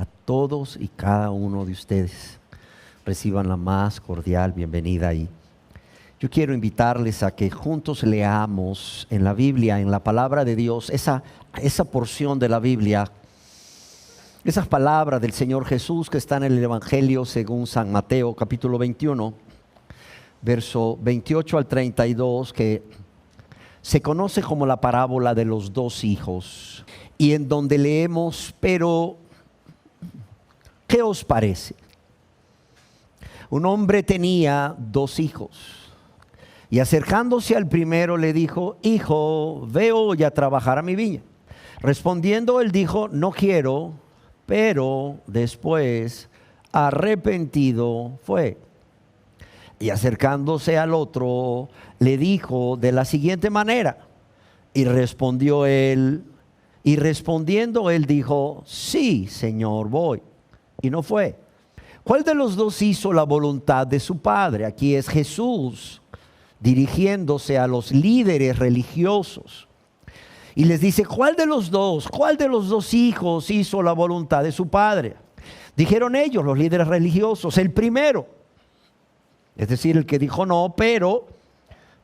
a todos y cada uno de ustedes. Reciban la más cordial bienvenida ahí. Yo quiero invitarles a que juntos leamos en la Biblia, en la palabra de Dios, esa porción de la Biblia, esas palabras del Señor Jesús que están en el Evangelio según San Mateo, capítulo 21, verso 28 al 32, que se conoce como la parábola de los dos hijos, y en donde leemos: pero, ¿qué os parece? Un hombre tenía dos hijos, y acercándose al primero le dijo: hijo, ve hoy a trabajar a mi viña. Respondiendo él dijo: no quiero. Pero después, arrepentido fue. Y acercándose al otro, le dijo de la siguiente manera. Y respondiendo él dijo: sí, Señor, voy. Y no fue. ¿Cuál de los dos hizo la voluntad de su padre? Aquí es Jesús dirigiéndose a los líderes religiosos. Y les dice: ¿cuál de los dos hijos hizo la voluntad de su padre? Dijeron ellos, los líderes religiosos: el primero. Es decir, el que dijo no, pero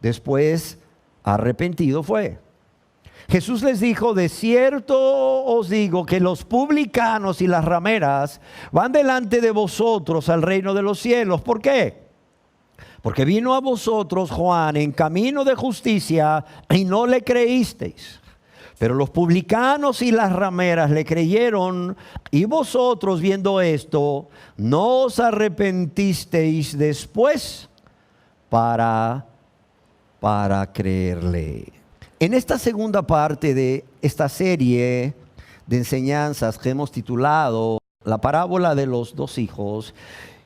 después arrepentido fue. Jesús les dijo: de cierto os digo que los publicanos y las rameras van delante de vosotros al reino de los cielos. ¿Por qué? Porque vino a vosotros Juan en camino de justicia y no le creísteis. Pero los publicanos y las rameras le creyeron, y vosotros, viendo esto, no os arrepentisteis después para creerle. En esta segunda parte de esta serie de enseñanzas que hemos titulado La parábola de los dos hijos,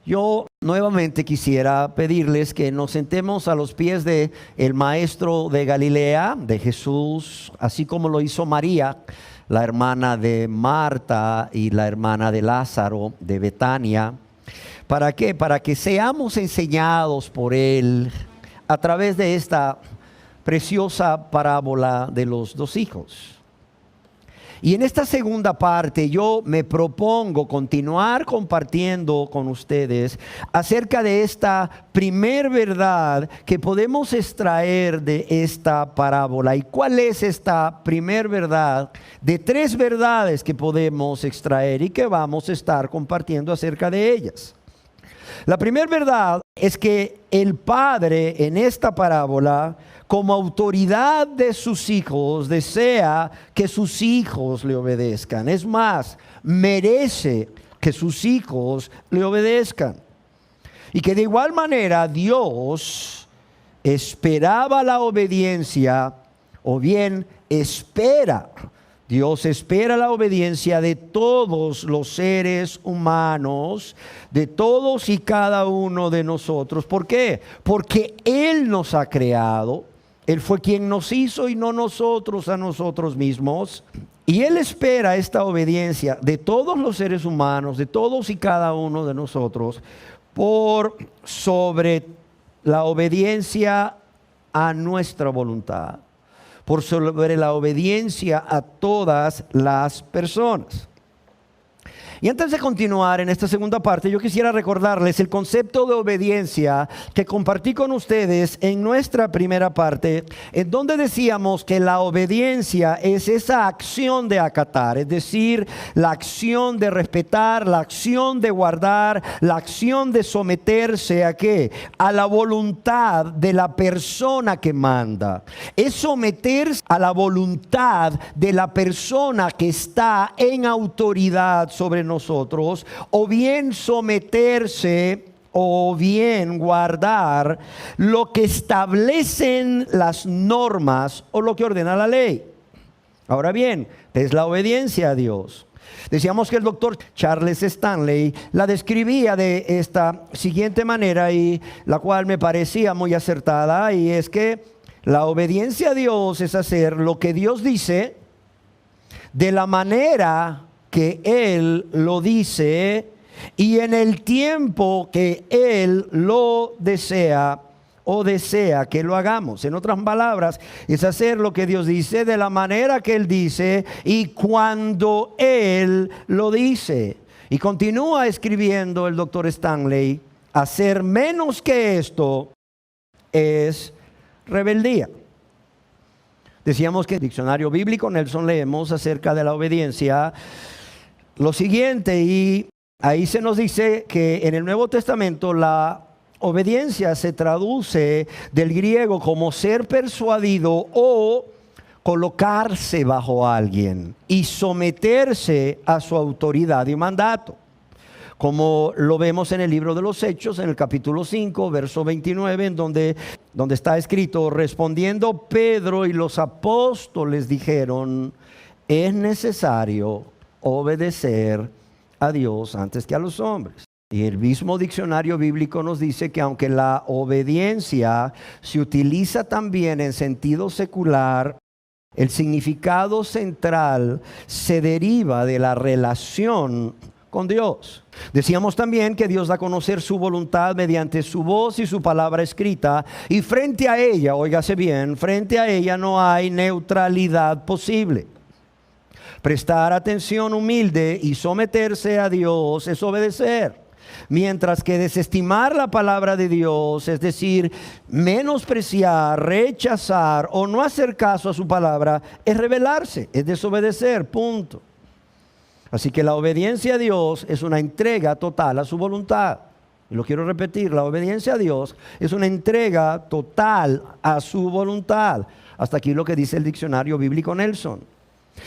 yo nuevamente quisiera pedirles que nos sentemos a los pies de el maestro de Galilea, de Jesús, así como lo hizo María, la hermana de Marta y la hermana de Lázaro de Betania. ¿Para qué? Para que seamos enseñados por él a través de esta preciosa parábola de los dos hijos. Y en esta segunda parte yo me propongo continuar compartiendo con ustedes acerca de esta primer verdad que podemos extraer de esta parábola. ¿Y cuál es esta primer verdad? De tres verdades que podemos extraer y que vamos a estar compartiendo acerca de ellas. La primera verdad es que el padre en esta parábola, como autoridad de sus hijos, desea que sus hijos le obedezcan. Es más, merece que sus hijos le obedezcan. Y que de igual manera Dios esperaba la obediencia, o bien espera. Dios espera la obediencia de todos los seres humanos, de todos y cada uno de nosotros. ¿Por qué? Porque Él nos ha creado. Él fue quien nos hizo y no nosotros a nosotros mismos. Y Él espera esta obediencia de todos los seres humanos, de todos y cada uno de nosotros, por sobre la obediencia a nuestra voluntad, por sobre la obediencia a todas las personas. Y antes de continuar en esta segunda parte, yo quisiera recordarles el concepto de obediencia que compartí con ustedes en nuestra primera parte, en donde decíamos que la obediencia es esa acción de acatar, es decir, la acción de respetar, la acción de guardar, la acción de someterse ¿a qué? A la voluntad de la persona que manda. Es someterse a la voluntad de la persona que está en autoridad sobre nosotros, o bien someterse o bien guardar lo que establecen las normas o lo que ordena la ley. Ahora bien, es la obediencia a Dios. Decíamos que el doctor Charles Stanley la describía de esta siguiente manera, y la cual me parecía muy acertada, y es que la obediencia a Dios es hacer lo que Dios dice de la manera que Él lo dice y en el tiempo que Él lo desea o desea que lo hagamos. En otras palabras, es hacer lo que Dios dice de la manera que Él dice y cuando Él lo dice. Y continúa escribiendo el doctor Stanley: hacer menos que esto es rebeldía. Decíamos que en el diccionario bíblico Nelson leemos acerca de la obediencia lo siguiente, y ahí se nos dice que en el Nuevo Testamento la obediencia se traduce del griego como ser persuadido o colocarse bajo alguien y someterse a su autoridad y mandato, como lo vemos en el libro de los Hechos, en el capítulo 5, verso 29, en donde está escrito: respondiendo Pedro y los apóstoles dijeron, es necesario obedecer a Dios antes que a los hombres. Y el mismo diccionario bíblico nos dice que aunque la obediencia se utiliza también en sentido secular, el significado central se deriva de la relación con Dios. Decíamos también que Dios da a conocer su voluntad mediante su voz y su palabra escrita, y frente a ella, óigase bien, frente a ella no hay neutralidad posible. Prestar atención humilde y someterse a Dios es obedecer, mientras que desestimar la palabra de Dios, es decir, menospreciar, rechazar o no hacer caso a su palabra, es rebelarse, es desobedecer, punto. Así que la obediencia a Dios es una entrega total a su voluntad. Y lo quiero repetir: la obediencia a Dios es una entrega total a su voluntad. Hasta aquí lo que dice el diccionario bíblico Nelson.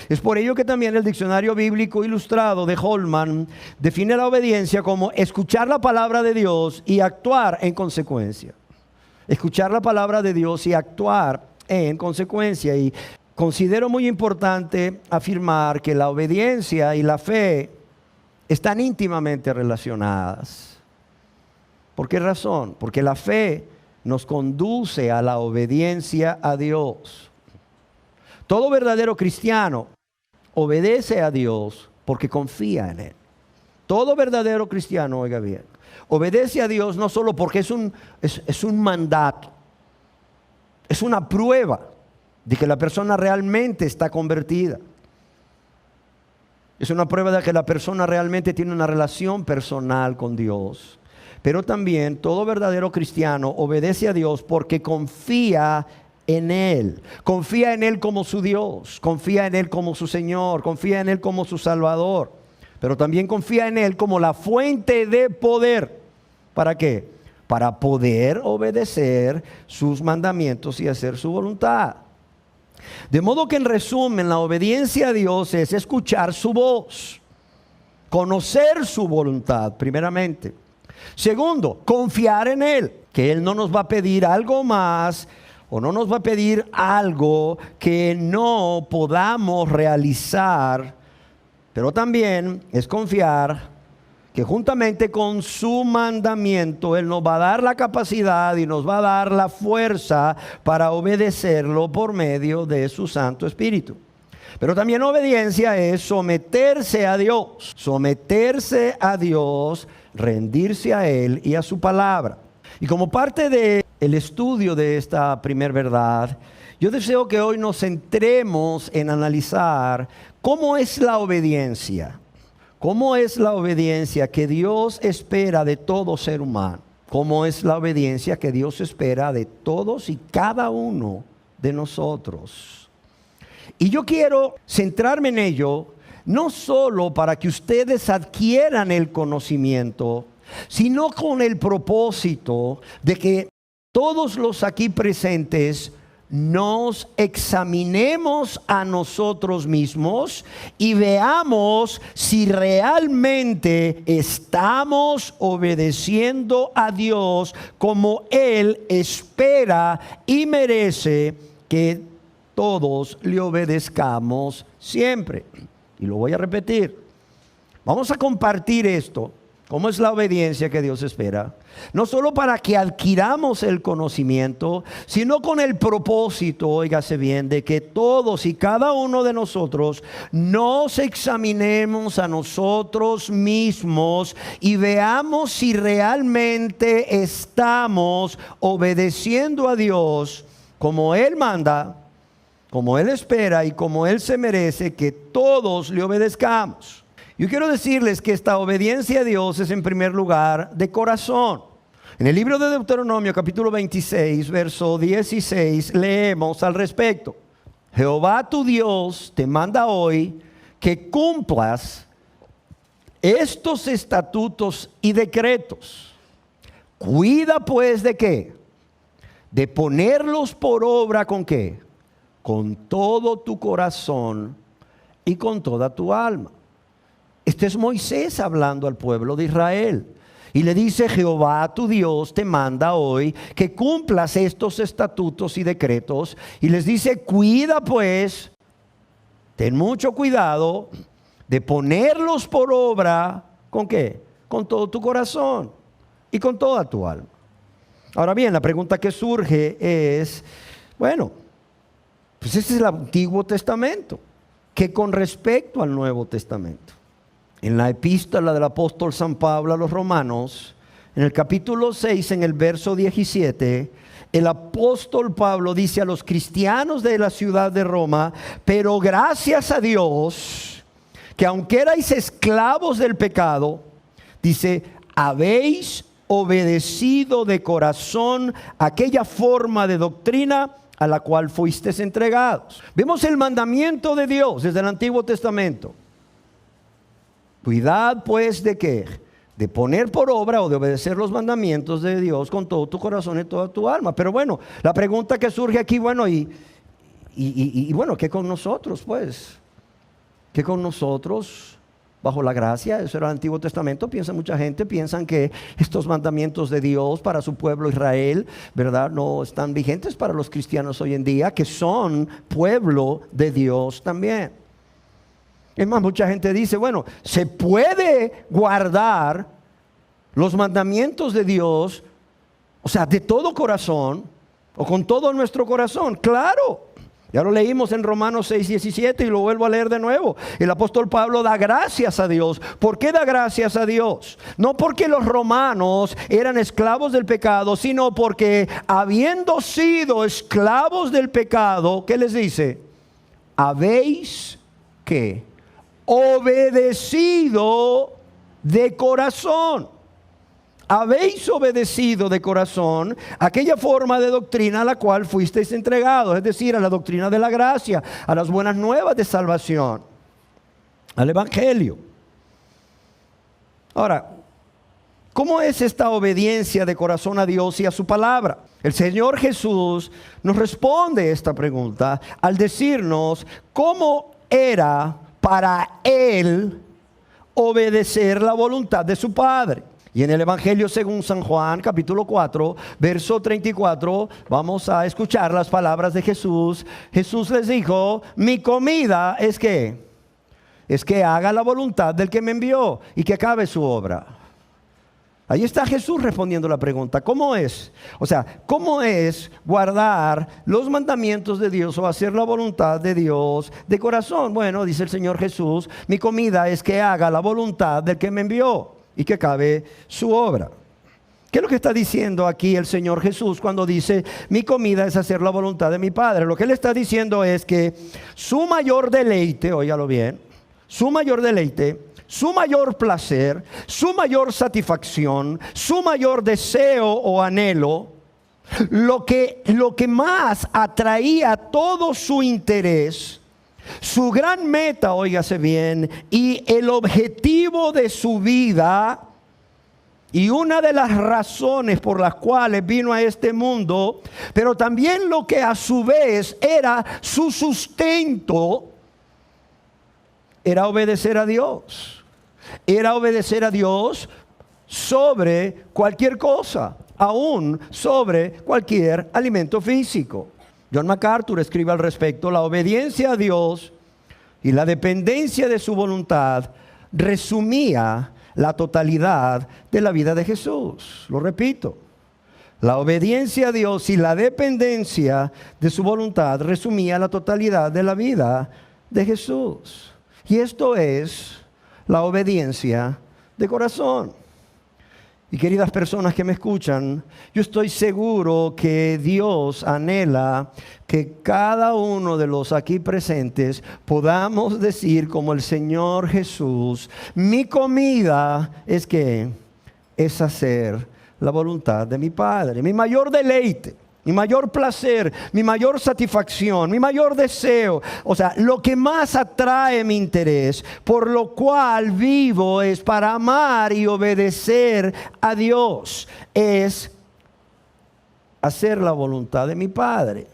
Es por ello que también el diccionario bíblico ilustrado de Holman define la obediencia como escuchar la palabra de Dios y actuar en consecuencia. Escuchar la palabra de Dios y actuar en consecuencia. Y considero muy importante afirmar que la obediencia y la fe están íntimamente relacionadas. ¿Por qué razón? Porque la fe nos conduce a la obediencia a Dios. Todo verdadero cristiano obedece a Dios porque confía en Él. Todo verdadero cristiano, oiga bien, obedece a Dios no solo porque es un mandato, es una prueba de que la persona realmente está convertida. Es una prueba de que la persona realmente tiene una relación personal con Dios. Pero también todo verdadero cristiano obedece a Dios porque confía en Él. Confía en Él como su Dios, confía en Él como su Señor, confía en Él como su Salvador. Pero también confía en Él como la fuente de poder. ¿Para qué? Para poder obedecer sus mandamientos y hacer su voluntad. De modo que, en resumen, la obediencia a Dios es escuchar su voz, conocer su voluntad, primeramente. Segundo, confiar en Él, que Él no nos va a pedir algo más o no nos va a pedir algo que no podamos realizar. Pero también es confiar que juntamente con su mandamiento Él nos va a dar la capacidad y nos va a dar la fuerza para obedecerlo por medio de su Santo Espíritu. Pero también obediencia es someterse a Dios. Someterse a Dios, rendirse a Él y a su palabra. Y como parte del estudio de esta primer verdad, yo deseo que hoy nos centremos en analizar cómo es la obediencia. ¿Cómo es la obediencia que Dios espera de todo ser humano? ¿Cómo es la obediencia que Dios espera de todos y cada uno de nosotros? Y yo quiero centrarme en ello, no solo para que ustedes adquieran el conocimiento, sino con el propósito de que todos los aquí presentes nos examinemos a nosotros mismos y veamos si realmente estamos obedeciendo a Dios como Él espera y merece que todos le obedezcamos siempre. Y lo voy a repetir. Vamos a compartir esto. ¿Cómo es la obediencia que Dios espera? No solo para que adquiramos el conocimiento, sino con el propósito, óigase bien, de que todos y cada uno de nosotros nos examinemos a nosotros mismos y veamos si realmente estamos obedeciendo a Dios como Él manda, como Él espera y como Él se merece que todos le obedezcamos. Yo quiero decirles que esta obediencia a Dios es en primer lugar de corazón. En el libro de Deuteronomio capítulo 26, verso 16, leemos al respecto. Jehová tu Dios te manda hoy que cumplas estos estatutos y decretos. Cuida pues de qué? De ponerlos por obra ¿con qué? Con todo tu corazón y con toda tu alma. Este es Moisés hablando al pueblo de Israel. Y le dice, Jehová tu Dios te manda hoy que cumplas estos estatutos y decretos. Y les dice, cuida pues, ten mucho cuidado de ponerlos por obra, ¿con qué? Con todo tu corazón y con toda tu alma. Ahora bien, la pregunta que surge es, bueno, pues este es el Antiguo Testamento. ¿Qué con respecto al Nuevo Testamento? En la epístola del apóstol San Pablo a los Romanos, en el capítulo 6, en el verso 17, el apóstol Pablo dice a los cristianos de la ciudad de Roma, pero gracias a Dios, que aunque erais esclavos del pecado, dice, habéis obedecido de corazón aquella forma de doctrina a la cual fuisteis entregados. Vemos el mandamiento de Dios desde el Antiguo Testamento. Cuidad pues de qué, de poner por obra o de obedecer los mandamientos de Dios con todo tu corazón y toda tu alma. Pero bueno, la pregunta que surge aquí, bueno, y bueno, ¿qué con nosotros pues? ¿Qué con nosotros bajo la gracia? Eso era el Antiguo Testamento. Mucha gente piensan que estos mandamientos de Dios para su pueblo Israel, ¿verdad? No están vigentes para los cristianos hoy en día, que son pueblo de Dios también. Es más, mucha gente dice, bueno, ¿se puede guardar los mandamientos de Dios, o sea, de todo corazón o con todo nuestro corazón? Claro, ya lo leímos en Romanos 6, 17 y lo vuelvo a leer de nuevo. El apóstol Pablo da gracias a Dios. ¿Por qué da gracias a Dios? No porque los romanos eran esclavos del pecado, sino porque habiendo sido esclavos del pecado, ¿qué les dice? Habéis, ¿qué? Obedecido de corazón. Habéis obedecido de corazón aquella forma de doctrina a la cual fuisteis entregados, es decir, a la doctrina de la gracia, a las buenas nuevas de salvación, al Evangelio. Ahora, ¿cómo es esta obediencia de corazón a Dios y a su palabra? El Señor Jesús nos responde esta pregunta al decirnos cómo era para Él obedecer la voluntad de su Padre. Y en el Evangelio según San Juan, capítulo 4, verso 34, vamos a escuchar las palabras de Jesús. Jesús les dijo, mi comida es que haga la voluntad del que me envió y que acabe su obra. Ahí está Jesús respondiendo la pregunta, ¿cómo es? O sea, ¿cómo es guardar los mandamientos de Dios o hacer la voluntad de Dios de corazón? Bueno, dice el Señor Jesús, mi comida es que haga la voluntad del que me envió y que acabe su obra. ¿Qué es lo que está diciendo aquí el Señor Jesús cuando dice, mi comida es hacer la voluntad de mi Padre? Lo que Él está diciendo es que su mayor deleite, óigalo bien, su mayor deleite, su mayor placer, su mayor satisfacción, su mayor deseo o anhelo, lo que más atraía todo su interés, su gran meta, óigase bien, y el objetivo de su vida, y una de las razones por las cuales vino a este mundo, pero también lo que a su vez era su sustento, era obedecer a Dios. Era obedecer a Dios sobre cualquier cosa, aún sobre cualquier alimento físico. John MacArthur escribe al respecto, la obediencia a Dios y la dependencia de su voluntad resumía la totalidad de la vida de Jesús. Lo repito, la obediencia a Dios y la dependencia de su voluntad resumía la totalidad de la vida de Jesús. Y esto es la obediencia de corazón. Y queridas personas que me escuchan, yo estoy seguro que Dios anhela que cada uno de los aquí presentes podamos decir como el Señor Jesús: mi comida es que es hacer la voluntad de mi Padre. Mi mayor deleite, mi mayor placer, mi mayor satisfacción, mi mayor deseo, o sea, lo que más atrae mi interés, por lo cual vivo, es para amar y obedecer a Dios, es hacer la voluntad de mi Padre.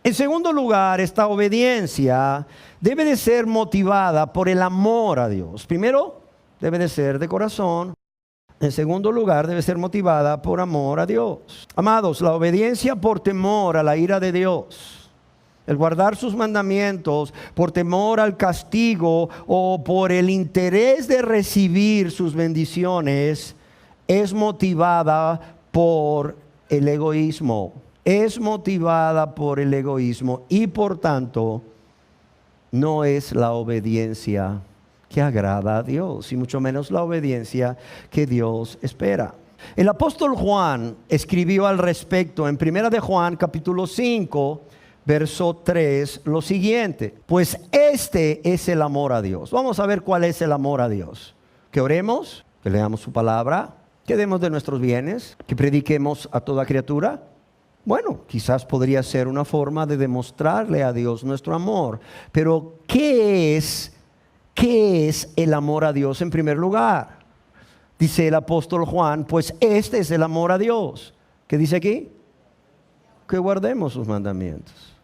En segundo lugar, esta obediencia debe de ser motivada por el amor a Dios. Primero, debe de ser de corazón. En segundo lugar, debe ser motivada por amor a Dios. Amados, la obediencia por temor a la ira de Dios, el guardar sus mandamientos por temor al castigo o por el interés de recibir sus bendiciones, es motivada por el egoísmo. Es motivada por el egoísmo y por tanto no es la obediencia que agrada a Dios, y mucho menos la obediencia que Dios espera. El apóstol Juan escribió al respecto en 1 de Juan capítulo 5, verso 3, lo siguiente: pues este es el amor a Dios. Vamos a ver cuál es el amor a Dios. Que oremos, que leamos su palabra, que demos de nuestros bienes, que prediquemos a toda criatura. Bueno, quizás podría ser una forma de demostrarle a Dios nuestro amor. Pero ¿qué es el amor a Dios en primer lugar? Dice el apóstol Juan, pues este es el amor a Dios. ¿Qué dice aquí? Que guardemos sus mandamientos.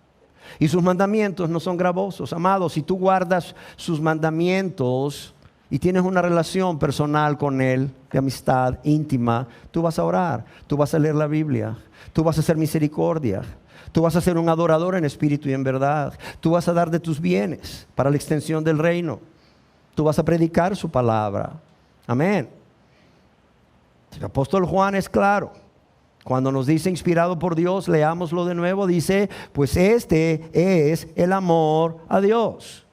Y sus mandamientos no son gravosos. Amados, si tú guardas sus mandamientos y tienes una relación personal con Él, de amistad íntima, tú vas a orar, tú vas a leer la Biblia, tú vas a hacer misericordia, tú vas a ser un adorador en espíritu y en verdad, tú vas a dar de tus bienes para la extensión del reino, tú vas a predicar su palabra. Amén. El apóstol Juan es claro. Cuando nos dice inspirado por Dios, leámoslo de nuevo, dice, pues este es el amor a Dios,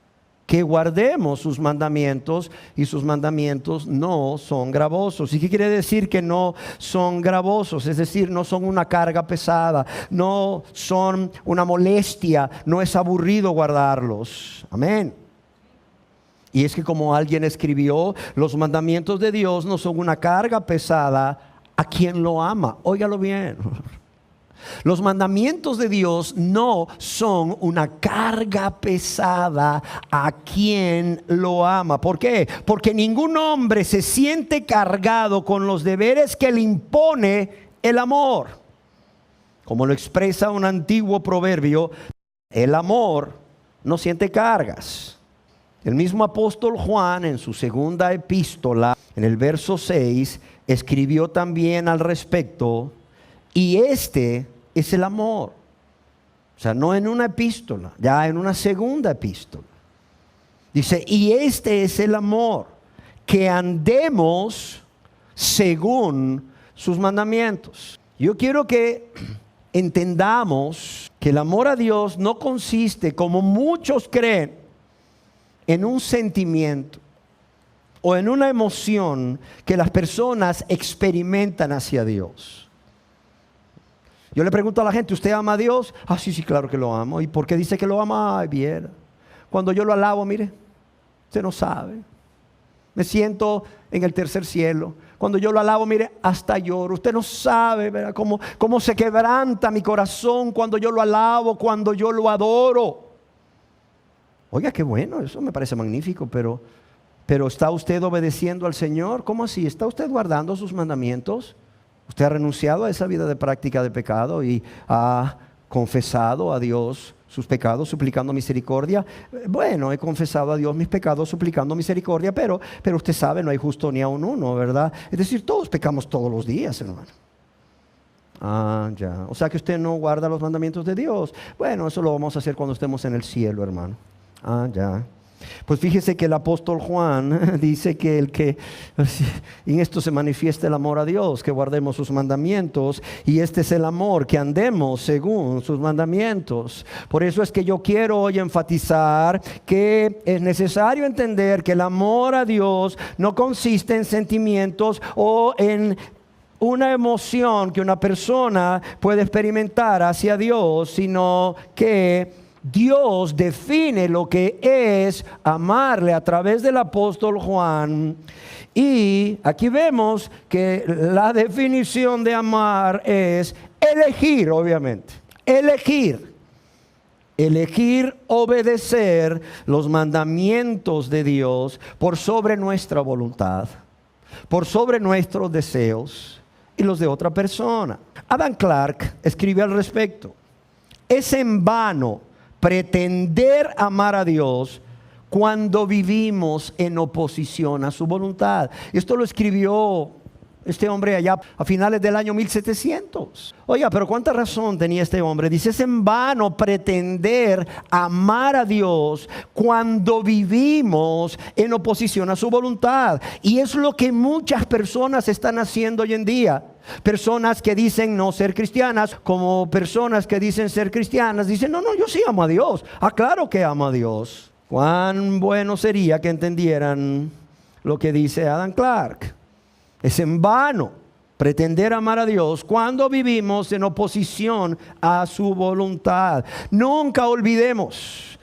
que guardemos sus mandamientos, y sus mandamientos no son gravosos. ¿Y qué quiere decir que no son gravosos? Es decir, no son una carga pesada, no son una molestia, no es aburrido guardarlos. Amén. Y es que, como alguien escribió, los mandamientos de Dios no son una carga pesada a quien lo ama. Óigalo bien. Los mandamientos de Dios no son una carga pesada a quien lo ama. ¿Por qué? Porque ningún hombre se siente cargado con los deberes que le impone el amor. Como lo expresa un antiguo proverbio, el amor no siente cargas. El mismo apóstol Juan, en su segunda epístola, en el verso 6, escribió también al respecto, y este es el amor. O sea, no en una epístola, ya en una segunda epístola. Dice, y este es el amor, que andemos según sus mandamientos. Yo quiero que entendamos que el amor a Dios no consiste, como muchos creen, en un sentimiento o en una emoción que las personas experimentan hacia Dios. Yo le pregunto a la gente, ¿usted ama a Dios? Ah, sí, claro que lo amo. ¿Y por qué dice que lo ama? Ay, viera. Cuando yo lo alabo, mire, usted no sabe. Me siento en el tercer cielo. Cuando yo lo alabo, mire, hasta lloro. Usted no sabe, ¿verdad? Cómo se quebranta mi corazón cuando yo lo alabo, cuando yo lo adoro. Oiga, qué bueno, eso me parece magnífico, pero ¿está usted obedeciendo al Señor? ¿Cómo así? ¿Está usted guardando sus mandamientos? ¿Usted ha renunciado a esa vida de práctica de pecado y ha confesado a Dios sus pecados suplicando misericordia? Bueno, he confesado a Dios mis pecados suplicando misericordia, pero usted sabe, no hay justo ni aun uno, ¿verdad? Es decir, todos pecamos todos los días, hermano. Ah, ya. O sea que usted no guarda los mandamientos de Dios. Bueno, eso lo vamos a hacer cuando estemos en el cielo, hermano. Ah, ya. Pues fíjese que el apóstol Juan dice que en esto se manifiesta el amor a Dios, que guardemos sus mandamientos, y este es el amor, que andemos según sus mandamientos. Por eso es que yo quiero hoy enfatizar que es necesario entender que el amor a Dios no consiste en sentimientos o en una emoción que una persona puede experimentar hacia Dios, sino que Dios define lo que es amarle a través del apóstol Juan. Y aquí vemos que la definición de amar es elegir, obviamente. Elegir obedecer los mandamientos de Dios por sobre nuestra voluntad, por sobre nuestros deseos y los de otra persona. Adam Clarke escribe al respecto: es en vano pretender amar a Dios cuando vivimos en oposición a su voluntad. Esto lo escribió este hombre allá a finales del año 1700. Oiga, pero ¿cuánta razón tenía este hombre? Dice: es en vano pretender amar a Dios cuando vivimos en oposición a su voluntad. Y es lo que muchas personas están haciendo hoy en día. Personas que dicen no ser cristianas, como personas que dicen ser cristianas, dicen: no, yo sí amo a Dios. Ah, claro que amo a Dios. Cuán bueno sería que entendieran lo que dice Adam Clarke. Es en vano pretender amar a Dios cuando vivimos en oposición a su voluntad. Nunca olvidemos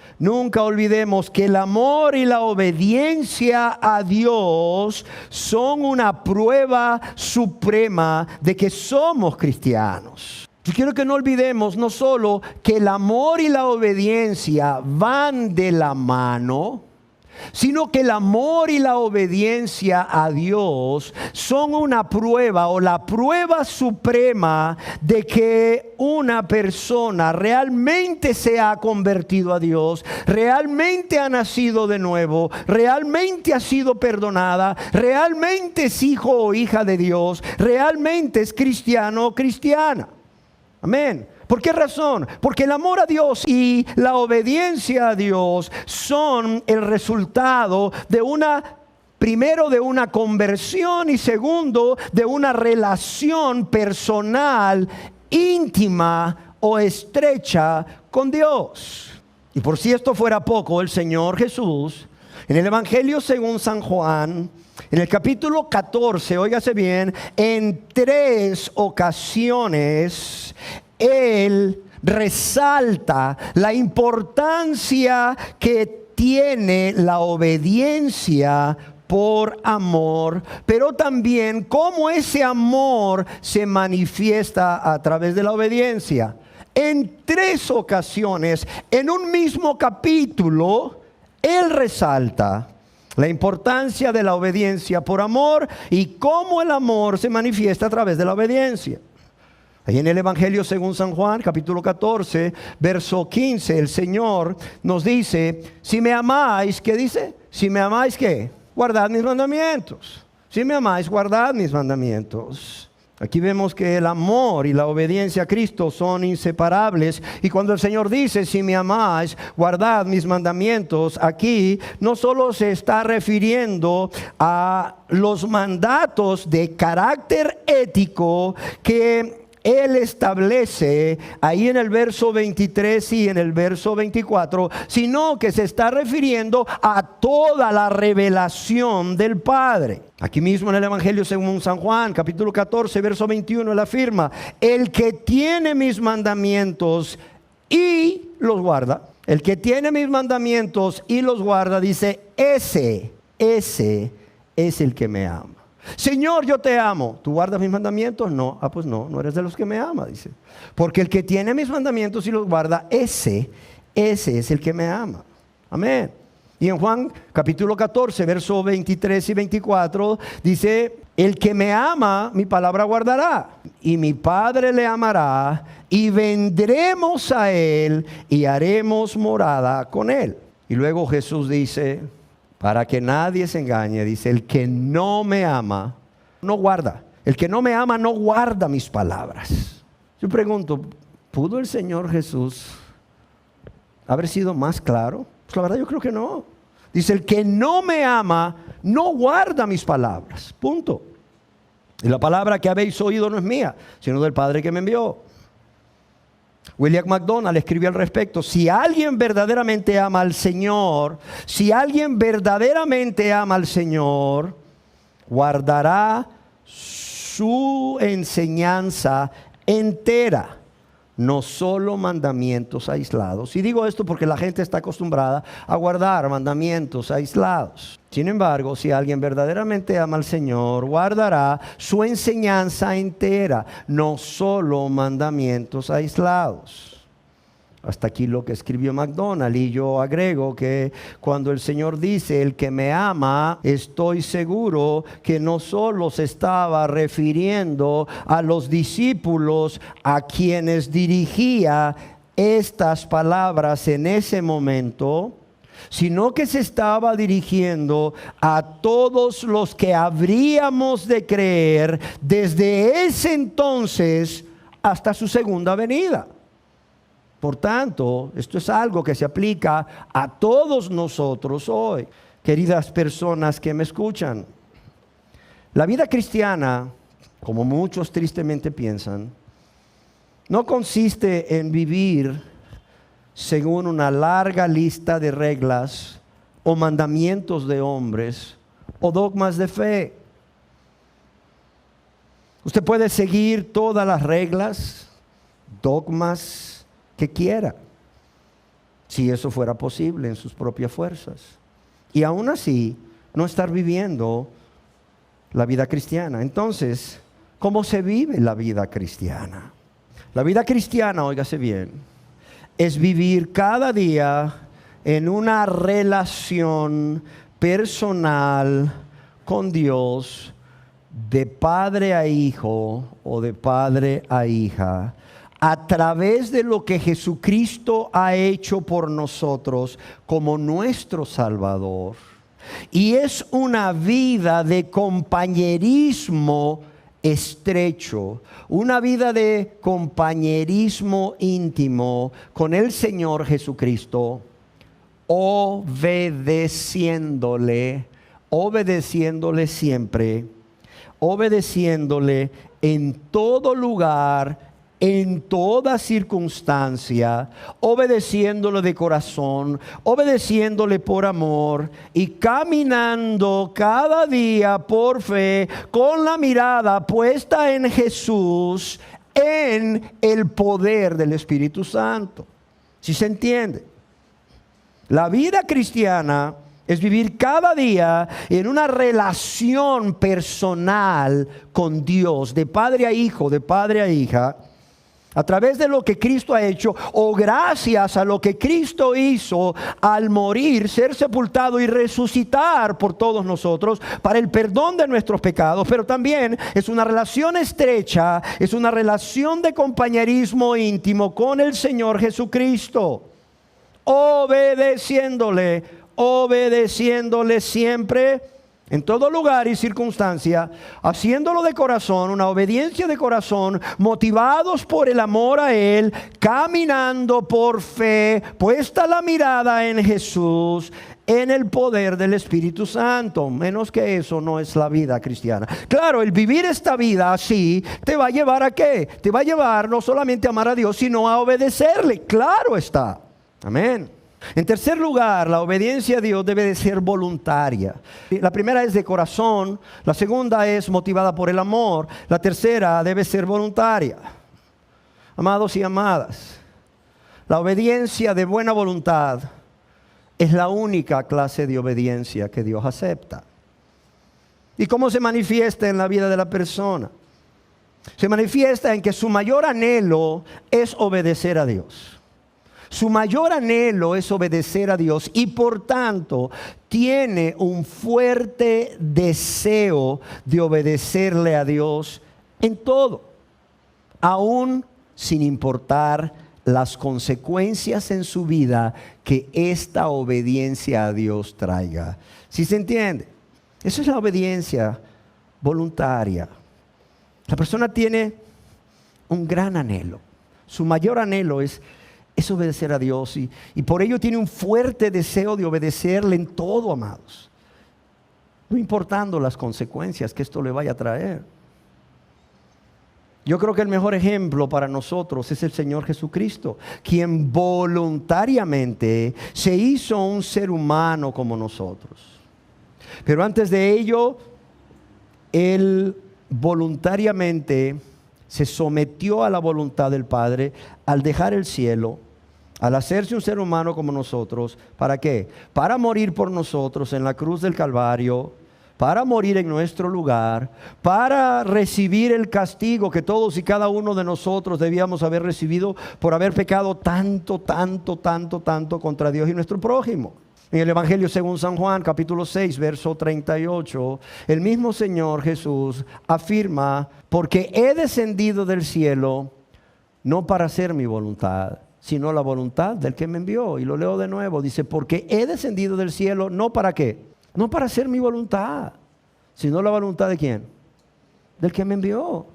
que el amor y la obediencia a Dios son una prueba suprema de que somos cristianos. Yo quiero que no olvidemos no solo que el amor y la obediencia van de la mano, sino que el amor y la obediencia a Dios son una prueba, o la prueba suprema de que una persona realmente se ha convertido a Dios, realmente ha nacido de nuevo, realmente ha sido perdonada, realmente es hijo o hija de Dios, realmente es cristiano o cristiana. Amén. ¿Por qué razón? Porque el amor a Dios y la obediencia a Dios son el resultado de primero de una conversión, y segundo de una relación personal, íntima o estrecha con Dios. Y por si esto fuera poco, el Señor Jesús, en el Evangelio según San Juan, en el capítulo 14, óigase bien, en 3 ocasiones, Él resalta la importancia que tiene la obediencia por amor, pero también cómo ese amor se manifiesta a través de la obediencia. En 3 ocasiones, en un mismo capítulo, Él resalta la importancia de la obediencia por amor y cómo el amor se manifiesta a través de la obediencia. Ahí en el Evangelio según San Juan, capítulo 14, verso 15, el Señor nos dice: si me amáis, ¿qué dice? Si me amáis, ¿qué? Guardad mis mandamientos. Si me amáis, guardad mis mandamientos. Aquí vemos que el amor y la obediencia a Cristo son inseparables. Y cuando el Señor dice: si me amáis, guardad mis mandamientos, aquí no solo se está refiriendo a los mandatos de carácter ético que Él establece ahí en el verso 23 y en el verso 24, sino que se está refiriendo a toda la revelación del Padre. Aquí mismo en el Evangelio según San Juan, capítulo 14, verso 21, Él afirma: el que tiene mis mandamientos y los guarda, el que tiene mis mandamientos y los guarda, dice, ese es el que me ama. Señor, yo te amo. ¿Tú guardas mis mandamientos? No. Ah, pues no eres de los que me ama, dice. Porque el que tiene mis mandamientos y los guarda, ese es el que me ama. Amén. Y en Juan capítulo 14, verso 23 y 24, dice: el que me ama, mi palabra guardará, y mi Padre le amará, y vendremos a él y haremos morada con él. Y luego Jesús dice, para que nadie se engañe, dice: el que no me ama, no guarda. El que no me ama no guarda mis palabras. Yo pregunto, ¿pudo el Señor Jesús haber sido más claro? Pues la verdad yo creo que no. Dice, el que no me ama, no guarda mis palabras. Punto. Y la palabra que habéis oído no es mía, sino del Padre que me envió. William MacDonald escribió al respecto: si alguien verdaderamente ama al Señor, guardará su enseñanza entera, no solo mandamientos aislados. Y digo esto porque la gente está acostumbrada a guardar mandamientos aislados. Sin embargo, si alguien verdaderamente ama al Señor, guardará su enseñanza entera, no solo mandamientos aislados. Hasta aquí lo que escribió MacDonald, y yo agrego que cuando el Señor dice, el que me ama, estoy seguro que no solo se estaba refiriendo a los discípulos a quienes dirigía estas palabras en ese momento, sino que se estaba dirigiendo a todos los que habríamos de creer desde ese entonces hasta su segunda venida. Por tanto, esto es algo que se aplica a todos nosotros hoy. Queridas personas que me escuchan, la vida cristiana, como muchos tristemente piensan, no consiste en vivir según una larga lista de reglas o mandamientos de hombres o dogmas de fe. Usted puede seguir todas las reglas, dogmas que quiera, si eso fuera posible en sus propias fuerzas, y aún así no estar viviendo la vida cristiana. Entonces, ¿cómo se vive la vida cristiana? La vida cristiana, óigase bien, es vivir cada día en una relación personal con Dios, de padre a hijo o de padre a hija, a través de lo que Jesucristo ha hecho por nosotros como nuestro Salvador. Y es una vida de compañerismo estrecho, una vida de compañerismo íntimo con el Señor Jesucristo, obedeciéndole siempre, obedeciéndole en todo lugar, en toda circunstancia, obedeciéndole de corazón, obedeciéndole por amor y caminando cada día por fe, con la mirada puesta en Jesús, en el poder del Espíritu Santo. ¿Sí se entiende? La vida cristiana es vivir cada día en una relación personal con Dios, de padre a hijo, de padre a hija, a través de lo que Cristo ha hecho, o gracias a lo que Cristo hizo al morir, ser sepultado y resucitar por todos nosotros para el perdón de nuestros pecados. Pero también es una relación estrecha, es una relación de compañerismo íntimo con el Señor Jesucristo, obedeciéndole siempre, en todo lugar y circunstancia, haciéndolo de corazón, una obediencia de corazón, motivados por el amor a Él, caminando por fe, puesta la mirada en Jesús, en el poder del Espíritu Santo. Menos que eso no es la vida cristiana. Claro, el vivir esta vida así te va a llevar ¿a qué? Te va a llevar no solamente a amar a Dios, sino a obedecerle. Claro está. Amén. En tercer lugar, la obediencia a Dios debe de ser voluntaria. La primera es de corazón, la segunda es motivada por el amor, la tercera debe ser voluntaria. Amados y amadas, la obediencia de buena voluntad es la única clase de obediencia que Dios acepta. ¿Y cómo se manifiesta en la vida de la persona? Se manifiesta en que su mayor anhelo es obedecer a Dios. Su mayor anhelo es obedecer a Dios y por tanto tiene un fuerte deseo de obedecerle a Dios en todo, aún sin importar las consecuencias en su vida que esta obediencia a Dios traiga. ¿Sí se entiende? Eso es la obediencia voluntaria. La persona tiene un gran anhelo. Su mayor anhelo es es obedecer a Dios y por ello tiene un fuerte deseo de obedecerle en todo, amados. No importando las consecuencias que esto le vaya a traer. Yo creo que el mejor ejemplo para nosotros es el Señor Jesucristo, quien voluntariamente se hizo un ser humano como nosotros. Pero antes de ello, Él voluntariamente se sometió a la voluntad del Padre al dejar el cielo, al hacerse un ser humano como nosotros. ¿Para qué? Para morir por nosotros en la cruz del Calvario, para morir en nuestro lugar, para recibir el castigo que todos y cada uno de nosotros debíamos haber recibido por haber pecado tanto contra Dios y nuestro prójimo. En el Evangelio según San Juan, capítulo 6, verso 38, el mismo Señor Jesús afirma: porque he descendido del cielo no para hacer mi voluntad, sino la voluntad del que me envió. Y lo leo de nuevo, dice: porque he descendido del cielo no para qué, no para hacer mi voluntad, sino la voluntad de ¿quién? Del que me envió,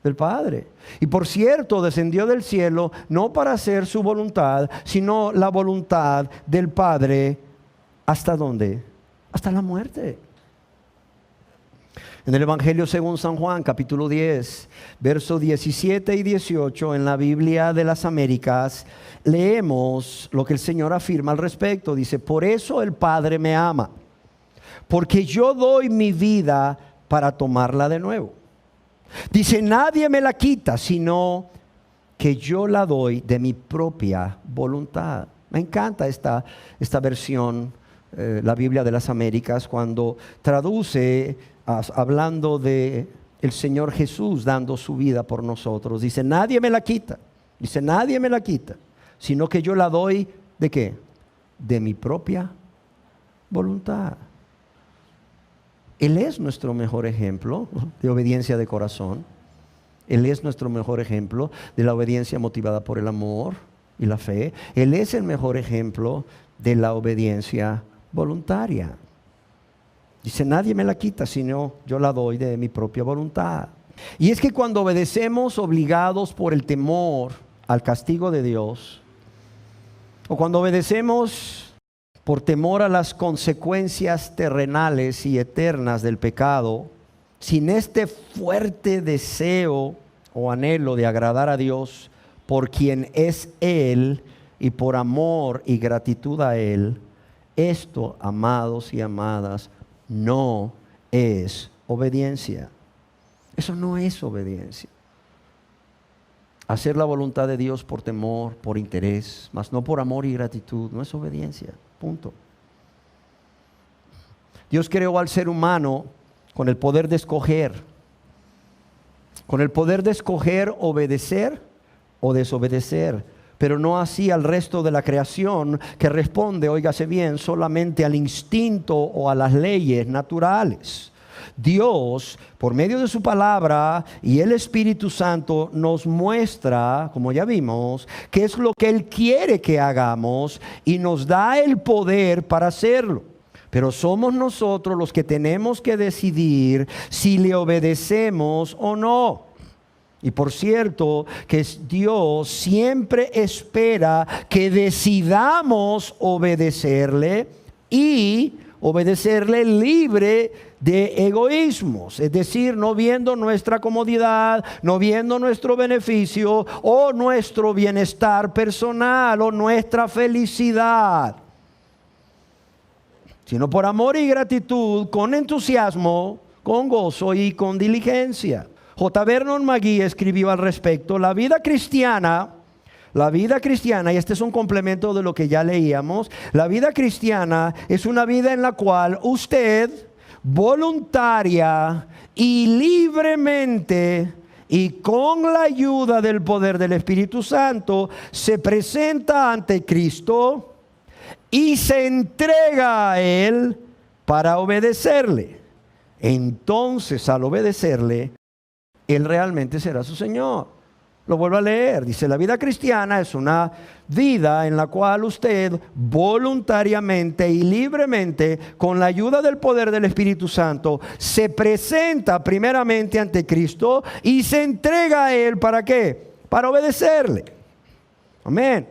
del Padre. Y por cierto, descendió del cielo no para hacer su voluntad, sino la voluntad del Padre. ¿Hasta dónde? Hasta la muerte. En el Evangelio según San Juan, capítulo 10, versos 17 y 18, en la Biblia de las Américas, leemos lo que el Señor afirma al respecto. Dice: por eso el Padre me ama, porque yo doy mi vida para tomarla de nuevo. Dice: nadie me la quita, sino que yo la doy de mi propia voluntad. Me encanta esta versión, la Biblia de las Américas, cuando traduce hablando de el Señor Jesús dando su vida por nosotros. Dice: nadie me la quita. Dice: nadie me la quita, sino que yo la doy ¿de qué? De mi propia voluntad. Él es nuestro mejor ejemplo de obediencia de corazón. Él es nuestro mejor ejemplo de la obediencia motivada por el amor y la fe. Él es el mejor ejemplo de la obediencia voluntaria. Dice: nadie me la quita, sino yo la doy de mi propia voluntad. Y es que cuando obedecemos obligados por el temor al castigo de Dios, o cuando obedecemos por temor a las consecuencias terrenales y eternas del pecado, sin este fuerte deseo o anhelo de agradar a Dios por quien es Él y por amor y gratitud a Él, esto, amados y amadas, no es obediencia. Eso no es obediencia. Hacer la voluntad de Dios por temor, por interés, mas no por amor y gratitud, no es obediencia. Punto. Dios creó al ser humano con el poder de escoger. Con el poder de escoger obedecer o desobedecer. Pero no así al resto de la creación, que responde, óigase bien, solamente al instinto o a las leyes naturales. Dios, por medio de su palabra y el Espíritu Santo, nos muestra, como ya vimos, qué es lo que Él quiere que hagamos y nos da el poder para hacerlo. Pero somos nosotros los que tenemos que decidir si le obedecemos o no. Y por cierto, que Dios siempre espera que decidamos obedecerle y obedecerle libre de egoísmos, es decir, no viendo nuestra comodidad, no viendo nuestro beneficio o nuestro bienestar personal o nuestra felicidad, sino por amor y gratitud, con entusiasmo, con gozo y con diligencia. J. Vernon McGee escribió al respecto: la vida cristiana, y este es un complemento de lo que ya leíamos, la vida cristiana es una vida en la cual usted voluntaria y libremente y con la ayuda del poder del Espíritu Santo se presenta ante Cristo y se entrega a Él para obedecerle. Entonces, al obedecerle, Él realmente será su Señor. Lo vuelvo a leer. Dice: la vida cristiana es una vida en la cual usted voluntariamente y libremente, con la ayuda del poder del Espíritu Santo, se presenta primeramente ante Cristo y se entrega a Él. ¿Para qué? Para obedecerle. Amén.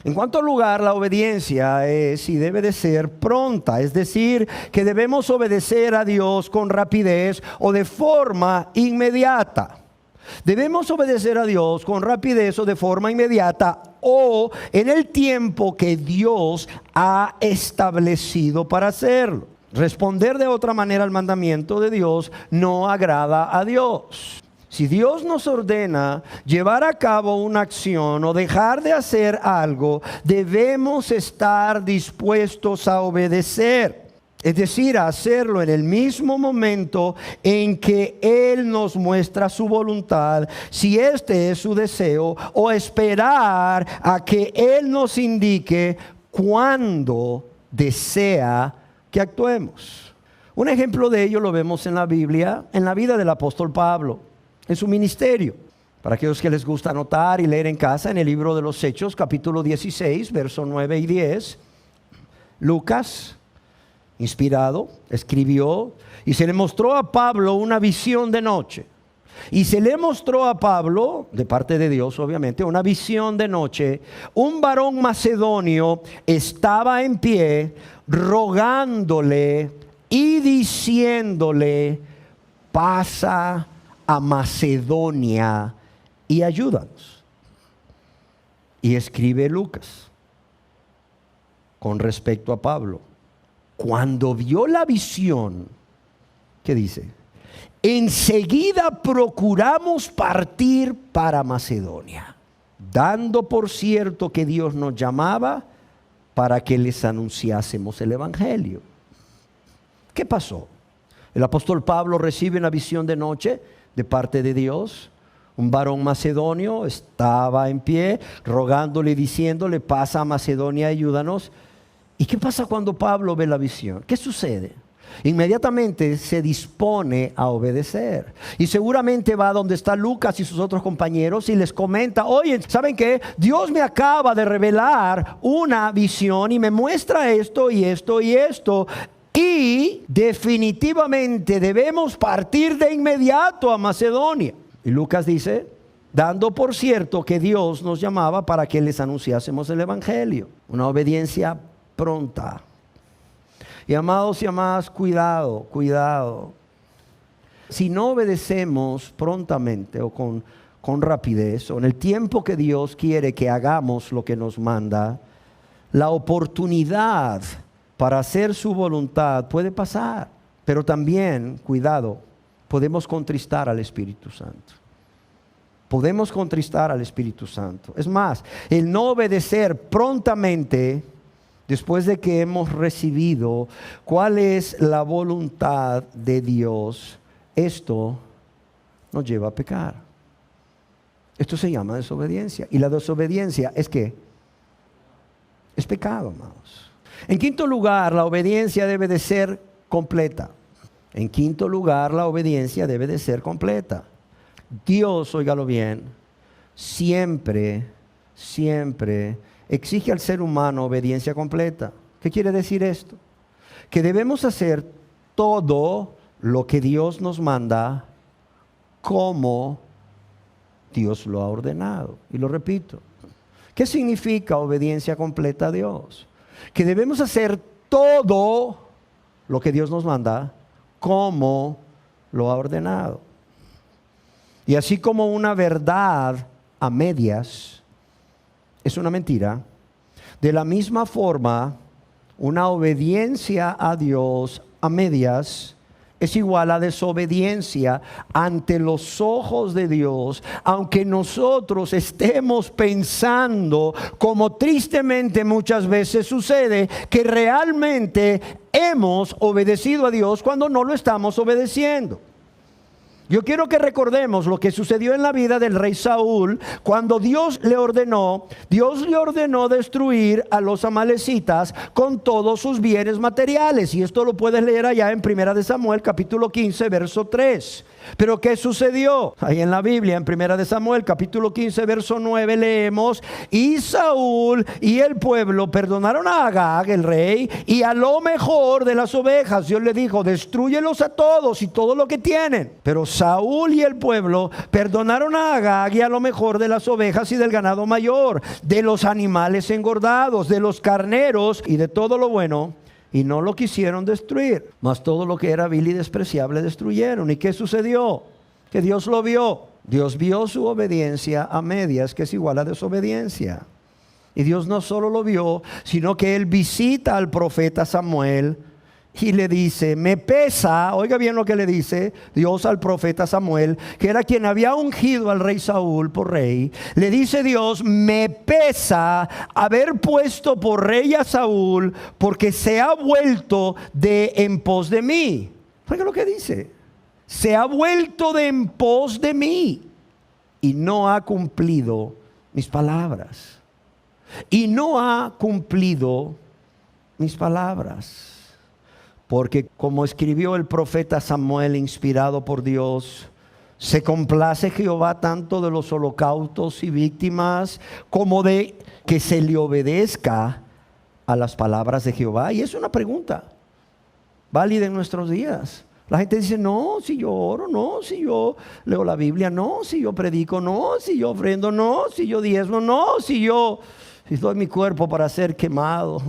En cuarto lugar, la obediencia es y debe de ser pronta, es decir, que debemos obedecer a Dios con rapidez o de forma inmediata. Debemos obedecer a Dios con rapidez o de forma inmediata o en el tiempo que Dios ha establecido para hacerlo. Responder de otra manera al mandamiento de Dios no agrada a Dios. Si Dios nos ordena llevar a cabo una acción o dejar de hacer algo, debemos estar dispuestos a obedecer. Es decir, a hacerlo en el mismo momento en que Él nos muestra su voluntad, si este es su deseo, o esperar a que Él nos indique cuándo desea que actuemos. Un ejemplo de ello lo vemos en la Biblia, en la vida del apóstol Pablo, en su ministerio. Para aquellos que les gusta anotar y leer en casa, en el libro de los Hechos, capítulo 16, versos 9 y 10, Lucas, inspirado, escribió y se le mostró a Pablo una visión de noche. Y se le mostró a Pablo, de parte de Dios obviamente, una visión de noche. Un varón macedonio estaba en pie rogándole y diciéndole: pasa a Macedonia y ayúdanos. Y escribe Lucas con respecto a Pablo: cuando vio la visión, ¿qué dice? Enseguida procuramos partir para Macedonia, dando por cierto que Dios nos llamaba para que les anunciásemos el evangelio. ¿Qué pasó? El apóstol Pablo recibe una visión de noche de parte de Dios. Un varón macedonio estaba en pie rogándole y diciéndole: pasa a Macedonia, ayúdanos. ¿Y qué pasa cuando Pablo ve la visión? ¿Qué sucede? Inmediatamente se dispone a obedecer. Y seguramente va donde está Lucas y sus otros compañeros y les comenta: oye, ¿saben qué? Dios me acaba de revelar una visión y me muestra esto y esto y esto. Y definitivamente debemos partir de inmediato a Macedonia. Y Lucas dice: dando por cierto que Dios nos llamaba para que les anunciásemos el evangelio. Una obediencia pronta. Y amados y amadas, cuidado, cuidado. Si no obedecemos prontamente o con rapidez o en el tiempo que Dios quiere que hagamos lo que nos manda, la oportunidad para hacer su voluntad puede pasar. Pero también, cuidado, podemos contristar al Espíritu Santo. Podemos contristar al Espíritu Santo. Es más, el no obedecer prontamente, después de que hemos recibido cuál es la voluntad de Dios, esto nos lleva a pecar. Esto se llama desobediencia. Y la desobediencia es ¿qué? Es pecado, amados. En quinto lugar, la obediencia debe de ser completa. En quinto lugar, la obediencia debe de ser completa. Dios, óigalo bien, siempre exige al ser humano obediencia completa. ¿Qué quiere decir esto? Que debemos hacer todo lo que Dios nos manda como Dios lo ha ordenado. Y lo repito. ¿Qué significa obediencia completa a Dios? Que debemos hacer todo lo que Dios nos manda como lo ha ordenado. Y así como una verdad a medias es una mentira, de la misma forma, una obediencia a Dios a medias es igual a desobediencia ante los ojos de Dios, aunque nosotros estemos pensando, como tristemente muchas veces sucede, que realmente hemos obedecido a Dios cuando no lo estamos obedeciendo. Yo quiero que recordemos lo que sucedió en la vida del rey Saúl cuando Dios le ordenó destruir a los amalecitas con todos sus bienes materiales. Y esto lo puedes leer allá en 1 Samuel capítulo 15 verso 3. Pero ¿qué sucedió? Ahí en la Biblia, en 1 Samuel capítulo 15 verso 9 leemos: y Saúl y el pueblo perdonaron a Agag el rey y a lo mejor de las ovejas. Dios le dijo: destrúyelos a todos y todo lo que tienen. Pero Saúl y el pueblo perdonaron a Agag y a lo mejor de las ovejas y del ganado mayor, de los animales engordados, de los carneros y de todo lo bueno, y no lo quisieron destruir. Mas todo lo que era vil y despreciable destruyeron. ¿Y qué sucedió? Que Dios lo vio. Dios vio su obediencia a medias, que es igual a desobediencia. Y Dios no solo lo vio, sino que Él visita al profeta Samuel y le dice, me pesa, oiga bien lo que le dice Dios al profeta Samuel, que era quien había ungido al rey Saúl por rey. Le dice Dios, me pesa haber puesto por rey a Saúl, porque se ha vuelto de en pos de mí. Oiga lo que dice, se ha vuelto de en pos de mí y no ha cumplido mis palabras. Y no ha cumplido mis palabras. Porque como escribió el profeta Samuel, inspirado por Dios, se complace Jehová tanto de los holocaustos y víctimas como de que se le obedezca a las palabras de Jehová. Y es una pregunta válida en nuestros días. La gente dice, no, si yo oro, no, si yo leo la Biblia, no, si yo predico, no, si yo ofrendo, no, si yo diezmo, no, si doy mi cuerpo para ser quemado.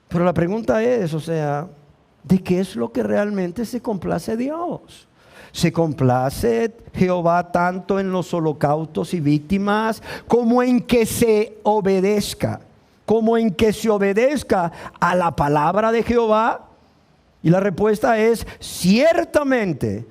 Pero la pregunta es, ¿de qué es lo que realmente se complace Dios? ¿Se complace Jehová tanto en los holocaustos y víctimas como en que se obedezca? Como en que se obedezca a la palabra de Jehová. Y la respuesta es, ciertamente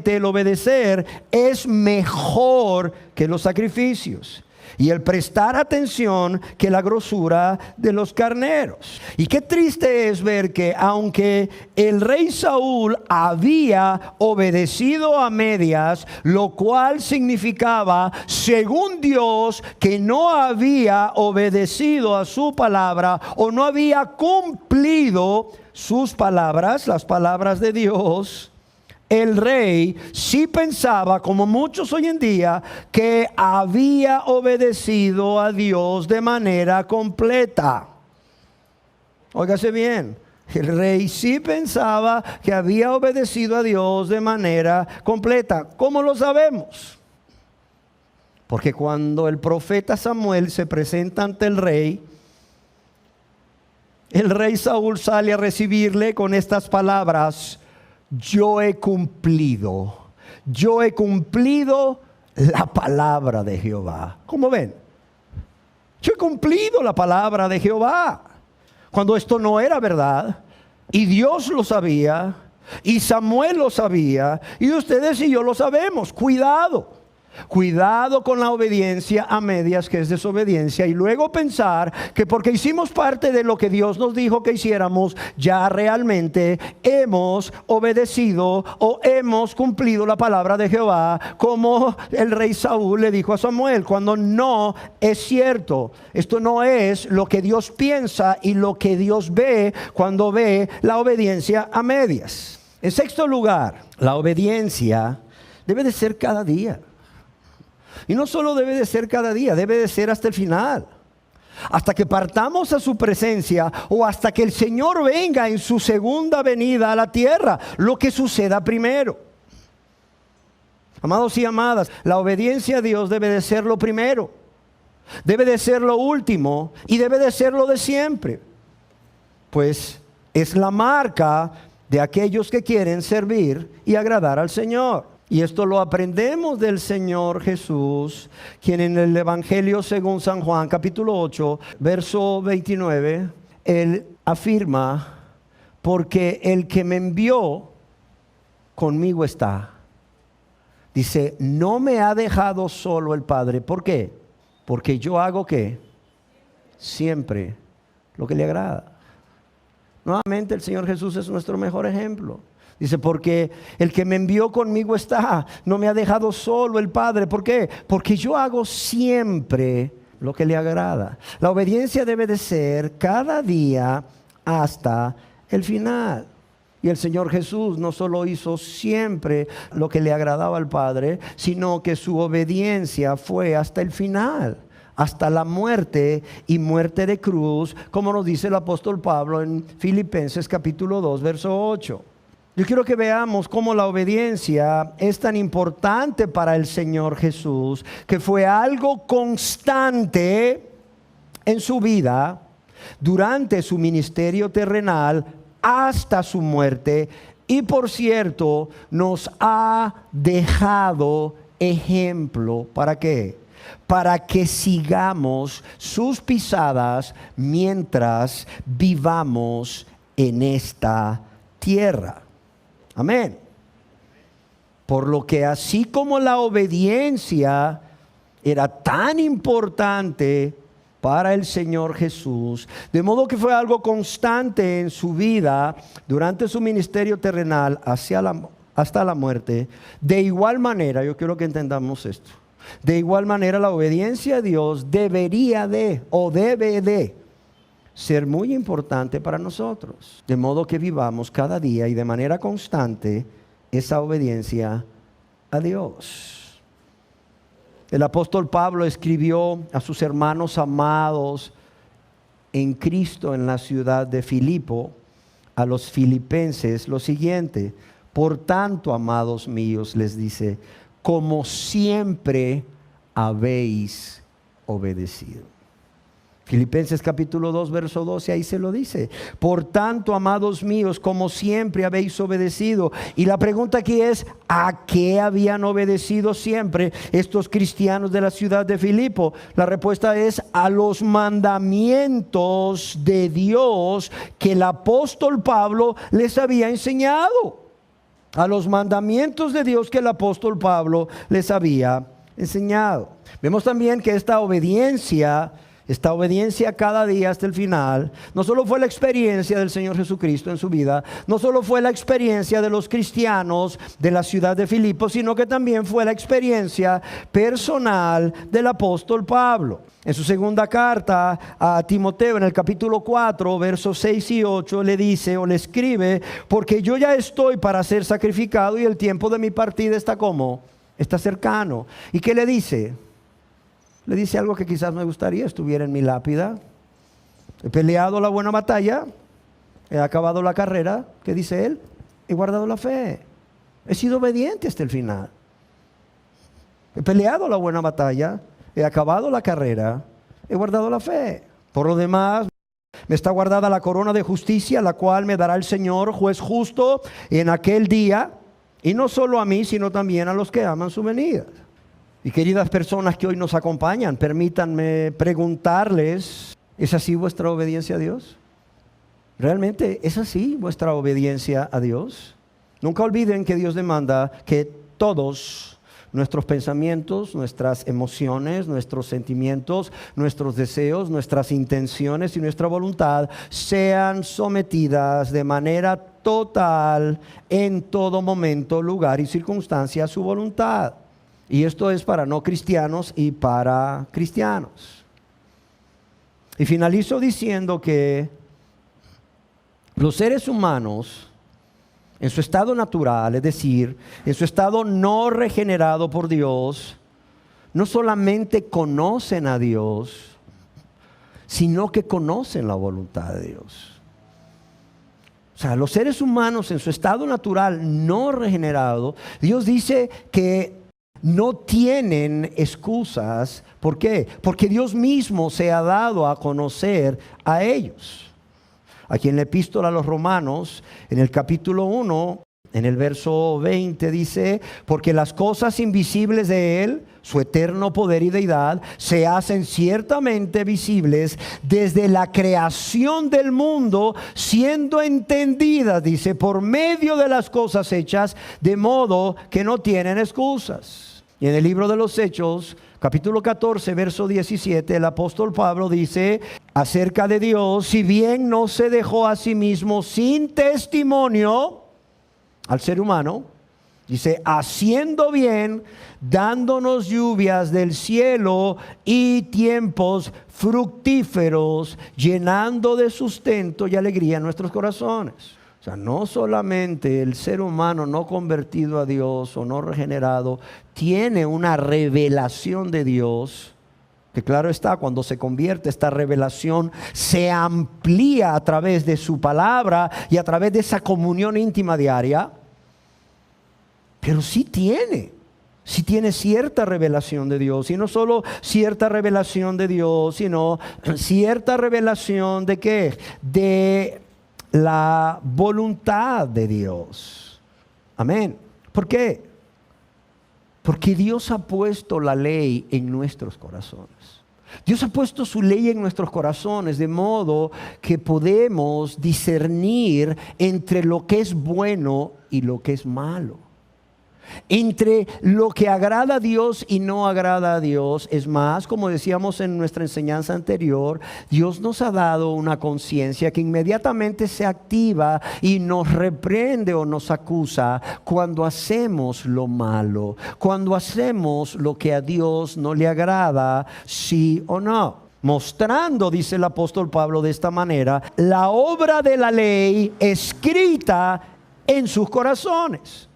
el obedecer es mejor que los sacrificios. Y el prestar atención que la grosura de los carneros. Y qué triste es ver que aunque el rey Saúl había obedecido a medias, lo cual significaba, según Dios, que no había obedecido a su palabra o no había cumplido sus palabras, las palabras de Dios. El rey sí pensaba, como muchos hoy en día, que había obedecido a Dios de manera completa. Óigase bien, el rey sí pensaba que había obedecido a Dios de manera completa. ¿Cómo lo sabemos? Porque cuando el profeta Samuel se presenta ante el rey Saúl sale a recibirle con estas palabras: yo he cumplido la palabra de Jehová. ¿Cómo ven? Yo he cumplido la palabra de Jehová. Cuando esto no era verdad, y Dios lo sabía, y Samuel lo sabía, y ustedes y yo lo sabemos. Cuidado con la obediencia a medias, que es desobediencia, y luego pensar que porque hicimos parte de lo que Dios nos dijo que hiciéramos, ya realmente hemos obedecido o hemos cumplido la palabra de Jehová, como el rey Saúl le dijo a Samuel, cuando no es cierto. Esto no es lo que Dios piensa y lo que Dios ve cuando ve la obediencia a medias. En sexto lugar, la obediencia debe de ser cada día. Y no solo debe de ser cada día, debe de ser hasta el final. Hasta que partamos a su presencia o hasta que el Señor venga en su segunda venida a la tierra, lo que suceda primero. Amados y amadas, la obediencia a Dios debe de ser lo primero, debe de ser lo último y debe de ser lo de siempre. Pues es la marca de aquellos que quieren servir y agradar al Señor. Y esto lo aprendemos del Señor Jesús, quien en el Evangelio según San Juan, capítulo 8, verso 29, Él afirma, porque el que me envió conmigo está. Dice, no me ha dejado solo el Padre. ¿Por qué? Porque yo hago ¿qué? Siempre lo que le agrada. Nuevamente el Señor Jesús es nuestro mejor ejemplo. Dice, porque el que me envió conmigo está, no me ha dejado solo el Padre. ¿Por qué? Porque yo hago siempre lo que le agrada. La obediencia debe de ser cada día hasta el final. Y el Señor Jesús no solo hizo siempre lo que le agradaba al Padre, sino que su obediencia fue hasta el final, hasta la muerte y muerte de cruz, como nos dice el apóstol Pablo en Filipenses capítulo 2, verso 8. Yo quiero que veamos cómo la obediencia es tan importante para el Señor Jesús, que fue algo constante en su vida durante su ministerio terrenal hasta su muerte. Y por cierto, nos ha dejado ejemplo. ¿Para qué? Para que sigamos sus pisadas mientras vivamos en esta tierra. Amén. Por lo que así como la obediencia era tan importante para el Señor Jesús, de modo que fue algo constante en su vida durante su ministerio terrenal hasta la muerte, de igual manera, yo quiero que entendamos esto, de igual manera la obediencia a Dios debe de ser muy importante para nosotros, de modo que vivamos cada día y de manera constante esa obediencia a Dios. El apóstol Pablo escribió a sus hermanos amados en Cristo en la ciudad de Filipo, a los filipenses, lo siguiente: por tanto, amados míos, les dice, como siempre habéis obedecido. Filipenses capítulo 2, verso 12, ahí se lo dice. Por tanto, amados míos, como siempre habéis obedecido. Y la pregunta aquí es, ¿a qué habían obedecido siempre estos cristianos de la ciudad de Filipo? La respuesta es a los mandamientos de Dios que el apóstol Pablo les había enseñado. A los mandamientos de Dios que el apóstol Pablo les había enseñado. Vemos también que esta obediencia cada día hasta el final, no solo fue la experiencia del Señor Jesucristo en su vida, no solo fue la experiencia de los cristianos de la ciudad de Filipo, sino que también fue la experiencia personal del apóstol Pablo. En su segunda carta a Timoteo, en el capítulo 4, versos 6 y 8, le dice o le escribe: porque yo ya estoy para ser sacrificado y el tiempo de mi partida está cercano. ¿Y qué le dice? Le dice algo que quizás me gustaría estuviera en mi lápida. He peleado la buena batalla, he acabado la carrera. ¿Qué dice él? He guardado la fe, he sido obediente hasta el final. He peleado la buena batalla, he acabado la carrera, he guardado la fe. Por lo demás, me está guardada la corona de justicia, la cual me dará el Señor, juez justo, en aquel día, y no solo a mí, sino también a los que aman su venida. Y queridas personas que hoy nos acompañan, permítanme preguntarles, ¿es así vuestra obediencia a Dios? ¿Realmente es así vuestra obediencia a Dios? Nunca olviden que Dios demanda que todos nuestros pensamientos, nuestras emociones, nuestros sentimientos, nuestros deseos, nuestras intenciones y nuestra voluntad sean sometidas de manera total en todo momento, lugar y circunstancia a su voluntad. Y esto es para no cristianos y para cristianos. Y finalizo diciendo que los seres humanos, en su estado natural, es decir, en su estado no regenerado por Dios, no solamente conocen a Dios, sino que conocen la voluntad de Dios. O sea, los seres humanos en su estado natural no regenerado, Dios dice que no tienen excusas. ¿Por qué? Porque Dios mismo se ha dado a conocer a ellos. Aquí en la epístola a los Romanos, en el capítulo 1, en el verso 20 dice: porque las cosas invisibles de Él, su eterno poder y deidad, se hacen ciertamente visibles desde la creación del mundo, siendo entendidas, dice, por medio de las cosas hechas, de modo que no tienen excusas. Y en el libro de los Hechos, capítulo 14, verso 17, el apóstol Pablo dice acerca de Dios: si bien no se dejó a sí mismo sin testimonio al ser humano, dice, haciendo bien, dándonos lluvias del cielo y tiempos fructíferos, llenando de sustento y alegría nuestros corazones. O sea, no solamente el ser humano no convertido a Dios o no regenerado tiene una revelación de Dios, ¿ok? Que claro está, cuando se convierte, esta revelación se amplía a través de su palabra y a través de esa comunión íntima diaria. Pero sí tiene cierta revelación de Dios. Y no solo cierta revelación de Dios, sino cierta revelación de ¿qué? De la voluntad de Dios. Amén. ¿Por qué? Porque Dios ha puesto la ley en nuestros corazones. Dios ha puesto su ley en nuestros corazones de modo que podemos discernir entre lo que es bueno y lo que es malo. Entre lo que agrada a Dios y no agrada a Dios. Es más, como decíamos en nuestra enseñanza anterior, Dios nos ha dado una conciencia que inmediatamente se activa y nos reprende o nos acusa cuando hacemos lo malo, cuando hacemos lo que a Dios no le agrada, sí o no. Mostrando, dice el apóstol Pablo de esta manera, la obra de la ley escrita en sus corazones.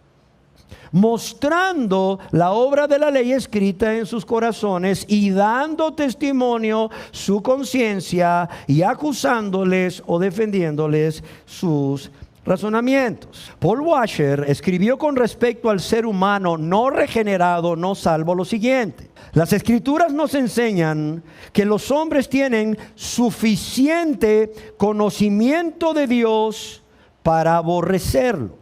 Mostrando la obra de la ley escrita en sus corazones y dando testimonio su conciencia y acusándoles o defendiéndoles sus razonamientos. Paul Washer escribió con respecto al ser humano no regenerado, no salvo, lo siguiente: las escrituras nos enseñan que los hombres tienen suficiente conocimiento de Dios para aborrecerlo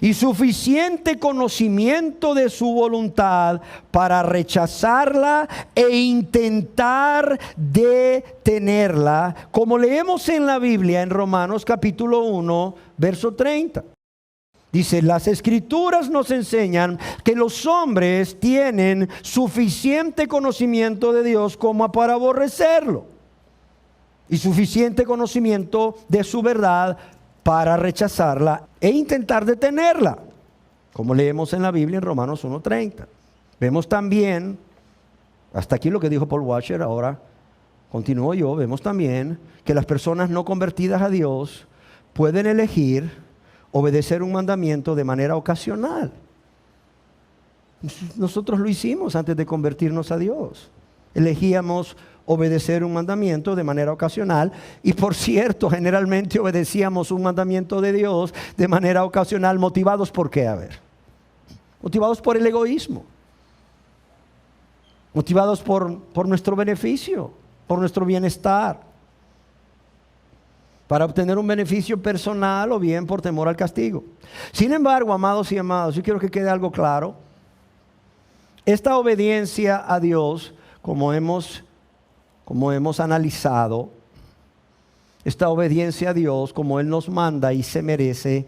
y suficiente conocimiento de su voluntad para rechazarla e intentar detenerla, como leemos en la Biblia en Romanos capítulo 1, verso 30. Dice, las escrituras nos enseñan que los hombres tienen suficiente conocimiento de Dios como para aborrecerlo y suficiente conocimiento de su verdad para rechazarla e intentar detenerla, como leemos en la Biblia en Romanos 1:30. Vemos también, hasta aquí lo que dijo Paul Washer, ahora continúo yo, vemos también que las personas no convertidas a Dios pueden elegir obedecer un mandamiento de manera ocasional. Nosotros lo hicimos antes de convertirnos a Dios. Elegíamos obedecer un mandamiento de manera ocasional y, por cierto, generalmente obedecíamos un mandamiento de Dios de manera ocasional. ¿Motivados por qué? A ver, motivados por el egoísmo, motivados por nuestro beneficio, por nuestro bienestar, para obtener un beneficio personal o bien por temor al castigo. Sin embargo, amados y amadas, yo quiero que quede algo claro. Esta obediencia a Dios, como hemos analizado, esta obediencia a Dios como Él nos manda y se merece,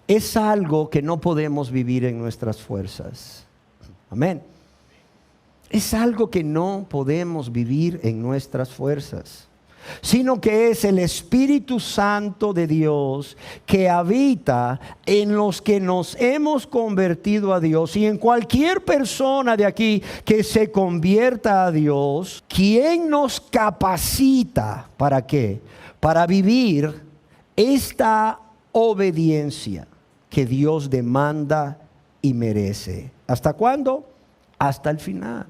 es algo que no podemos vivir en nuestras fuerzas. Amén. Es algo que no podemos vivir en nuestras fuerzas, sino que es el Espíritu Santo de Dios que habita en los que nos hemos convertido a Dios, y en cualquier persona de aquí que se convierta a Dios, quien nos capacita ¿para qué? Para vivir esta obediencia que Dios demanda y merece. ¿Hasta cuándo? Hasta el final.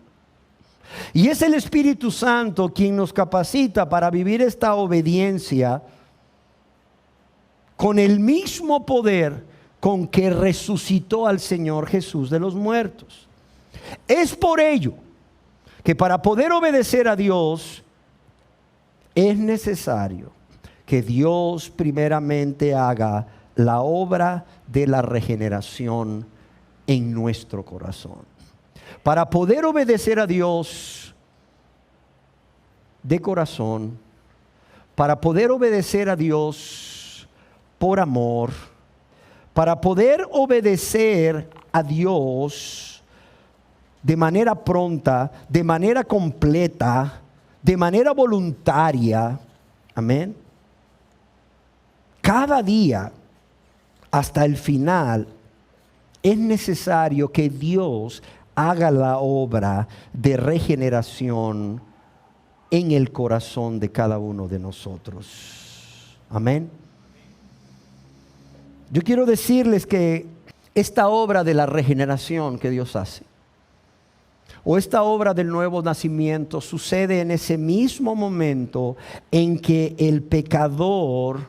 Y es el Espíritu Santo quien nos capacita para vivir esta obediencia con el mismo poder con que resucitó al Señor Jesús de los muertos. Es por ello que para poder obedecer a Dios es necesario que Dios primeramente haga la obra de la regeneración en nuestro corazón. Para poder obedecer a Dios de corazón, para poder obedecer a Dios por amor, para poder obedecer a Dios de manera pronta, de manera completa, de manera voluntaria, amén, cada día hasta el final, es necesario que Dios haga la obra de regeneración en el corazón de cada uno de nosotros. Amén. Yo quiero decirles que esta obra de la regeneración que Dios hace o esta obra del nuevo nacimiento sucede en ese mismo momento en que el pecador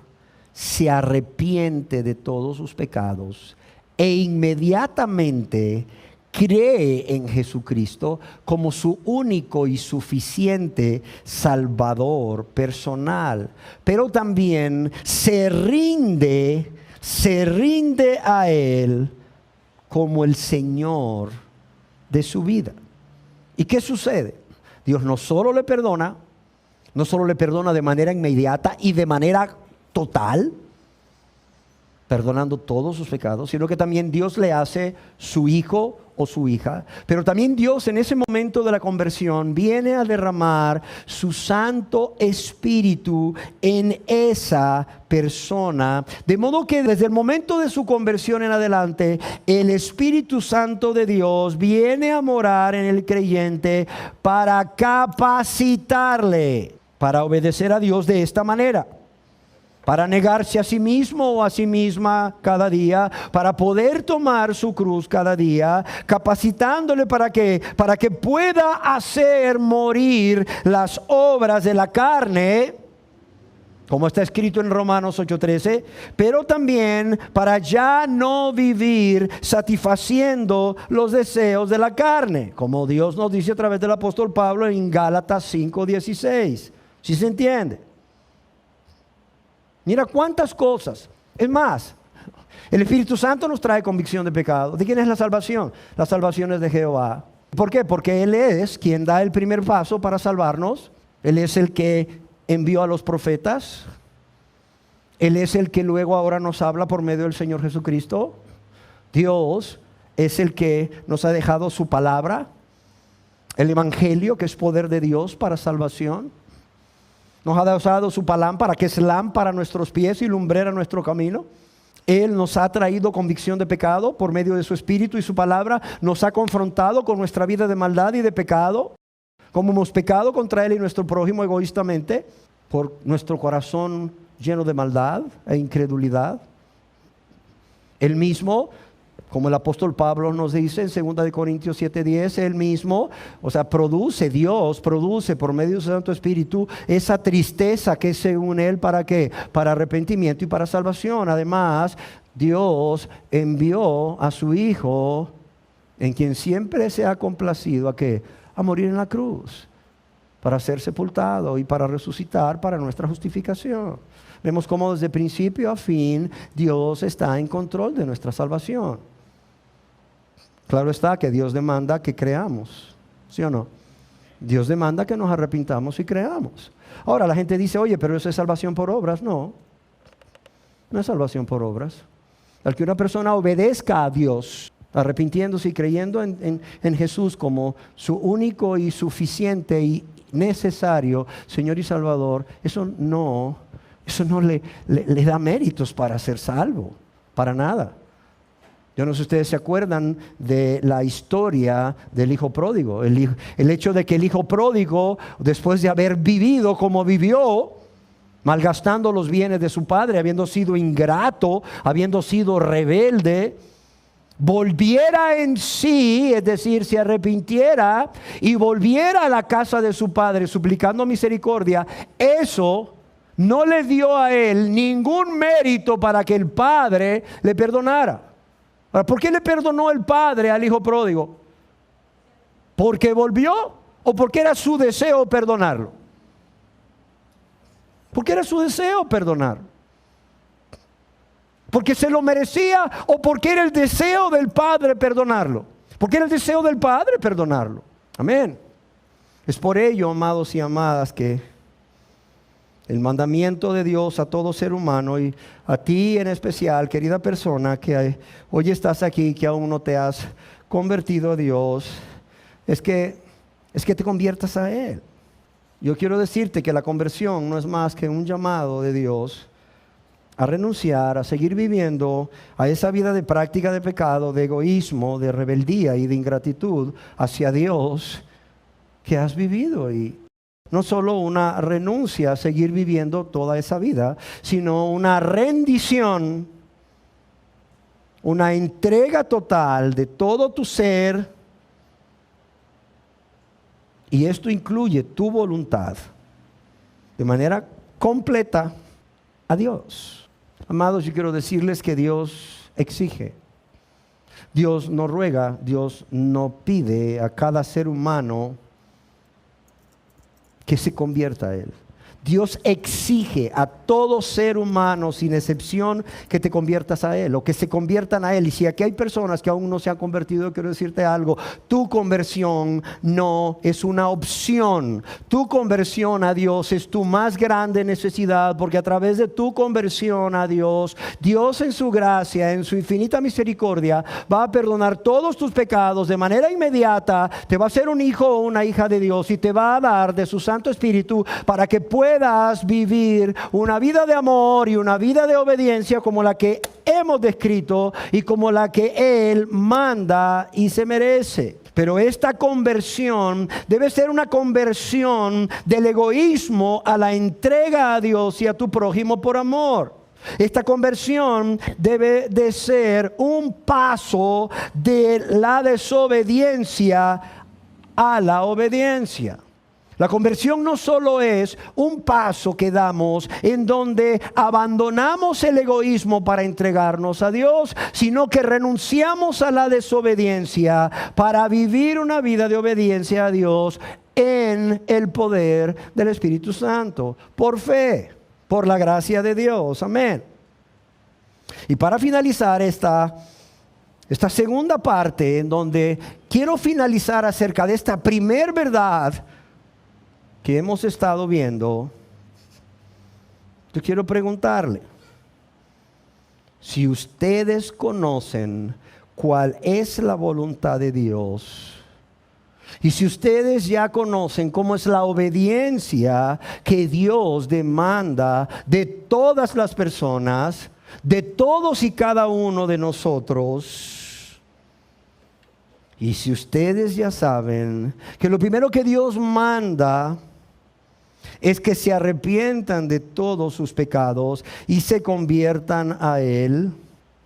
se arrepiente de todos sus pecados e inmediatamente cree en Jesucristo como su único y suficiente Salvador personal, pero también se rinde a Él como el Señor de su vida. ¿Y qué sucede? Dios no solo le perdona de manera inmediata y de manera total, perdonando todos sus pecados, sino que también Dios le hace su hijo o su hija. Pero también Dios en ese momento de la conversión viene a derramar su Santo Espíritu en esa persona. De modo que desde el momento de su conversión en adelante, el Espíritu Santo de Dios viene a morar en el creyente para capacitarle para obedecer a Dios de esta manera, para negarse a sí mismo o a sí misma cada día, para poder tomar su cruz cada día, capacitándole para que pueda hacer morir las obras de la carne, como está escrito en Romanos 8:13, pero también para ya no vivir satisfaciendo los deseos de la carne, como Dios nos dice a través del apóstol Pablo en Gálatas 5:16. ¿Sí se entiende? Mira cuántas cosas. Es más, el Espíritu Santo nos trae convicción de pecado. ¿De quién es la salvación? La salvación es de Jehová. ¿Por qué? Porque Él es quien da el primer paso para salvarnos. Él es el que envió a los profetas. Él es el que luego ahora nos habla por medio del Señor Jesucristo. Dios es el que nos ha dejado su palabra, el Evangelio, que es poder de Dios para salvación. Nos ha dado su palabra, que es lámpara a nuestros pies y lumbrera a nuestro camino. Él nos ha traído convicción de pecado por medio de su Espíritu y su palabra. Nos ha confrontado con nuestra vida de maldad y de pecado, como hemos pecado contra Él y nuestro prójimo egoístamente, por nuestro corazón lleno de maldad e incredulidad. Él mismo, como el apóstol Pablo nos dice en 2 Corintios 7:10, Él mismo, Dios produce por medio de su Santo Espíritu esa tristeza que es según Él, ¿para qué? Para arrepentimiento y para salvación. Además, Dios envió a su Hijo, en quien siempre se ha complacido, ¿a qué? A morir en la cruz, para ser sepultado y para resucitar para nuestra justificación. Vemos cómo desde principio a fin Dios está en control de nuestra salvación. Claro está que Dios demanda que creamos, ¿sí o no? Dios demanda que nos arrepintamos y creamos. Ahora la gente dice, oye, pero eso es salvación por obras. No, no es salvación por obras. Al que una persona obedezca a Dios, arrepintiéndose y creyendo en Jesús como su único y suficiente y necesario Señor y Salvador, eso no le da méritos para ser salvo, para nada. Yo no sé si ustedes se acuerdan de la historia del hijo pródigo. El hecho de que el hijo pródigo, después de haber vivido como vivió, malgastando los bienes de su padre, habiendo sido ingrato, habiendo sido rebelde, volviera en sí, es decir, se arrepintiera y volviera a la casa de su padre suplicando misericordia, eso no le dio a él ningún mérito para que el padre le perdonara. Ahora, ¿por qué le perdonó el padre al hijo pródigo? ¿Porque volvió o porque era su deseo perdonarlo? Porque era su deseo perdonarlo. ¿Porque se lo merecía o porque era el deseo del padre perdonarlo? Porque era el deseo del padre perdonarlo. Amén. Es por ello, amados y amadas, que el mandamiento de Dios a todo ser humano y a ti en especial, querida persona, que hoy estás aquí, que aún no te has convertido a Dios, es que te conviertas a Él. Yo quiero decirte que la conversión no es más que un llamado de Dios a renunciar, a seguir viviendo a esa vida de práctica de pecado, de egoísmo, de rebeldía y de ingratitud hacia Dios que has vivido. Y no solo una renuncia a seguir viviendo toda esa vida, sino una rendición, una entrega total de todo tu ser Y esto incluye tu voluntad de manera completa a Dios. Amados, yo quiero decirles que Dios exige. Dios no ruega, Dios no pide a cada ser humano que se convierta a Él. Dios exige a todo ser humano, sin excepción, que te conviertas a Él o que se conviertan a Él. Y si aquí hay personas que aún no se han convertido, quiero decirte algo: tu conversión no es una opción. Tu conversión a Dios es tu más grande necesidad, porque a través de tu conversión a Dios, Dios en su gracia, en su infinita misericordia, va a perdonar todos tus pecados de manera inmediata. Te va a hacer un hijo o una hija de Dios y te va a dar de su Santo Espíritu para que puedas vivir una vida de amor y una vida de obediencia como la que hemos descrito y como la que Él manda y se merece. Pero esta conversión debe ser una conversión del egoísmo a la entrega a Dios y a tu prójimo por amor. Esta conversión debe de ser un paso de la desobediencia a la obediencia. La conversión no solo es un paso que damos en donde abandonamos el egoísmo para entregarnos a Dios, sino que renunciamos a la desobediencia para vivir una vida de obediencia a Dios en el poder del Espíritu Santo, por fe, por la gracia de Dios. Amén. Y para finalizar esta segunda parte, en donde quiero finalizar acerca de esta primer verdad que hemos estado viendo, yo quiero preguntarle: si ustedes conocen cuál es la voluntad de Dios, y si ustedes ya conocen cómo es la obediencia que Dios demanda de todas las personas, de todos y cada uno de nosotros, y si ustedes ya saben que lo primero que Dios manda es que se arrepientan de todos sus pecados y se conviertan a Él,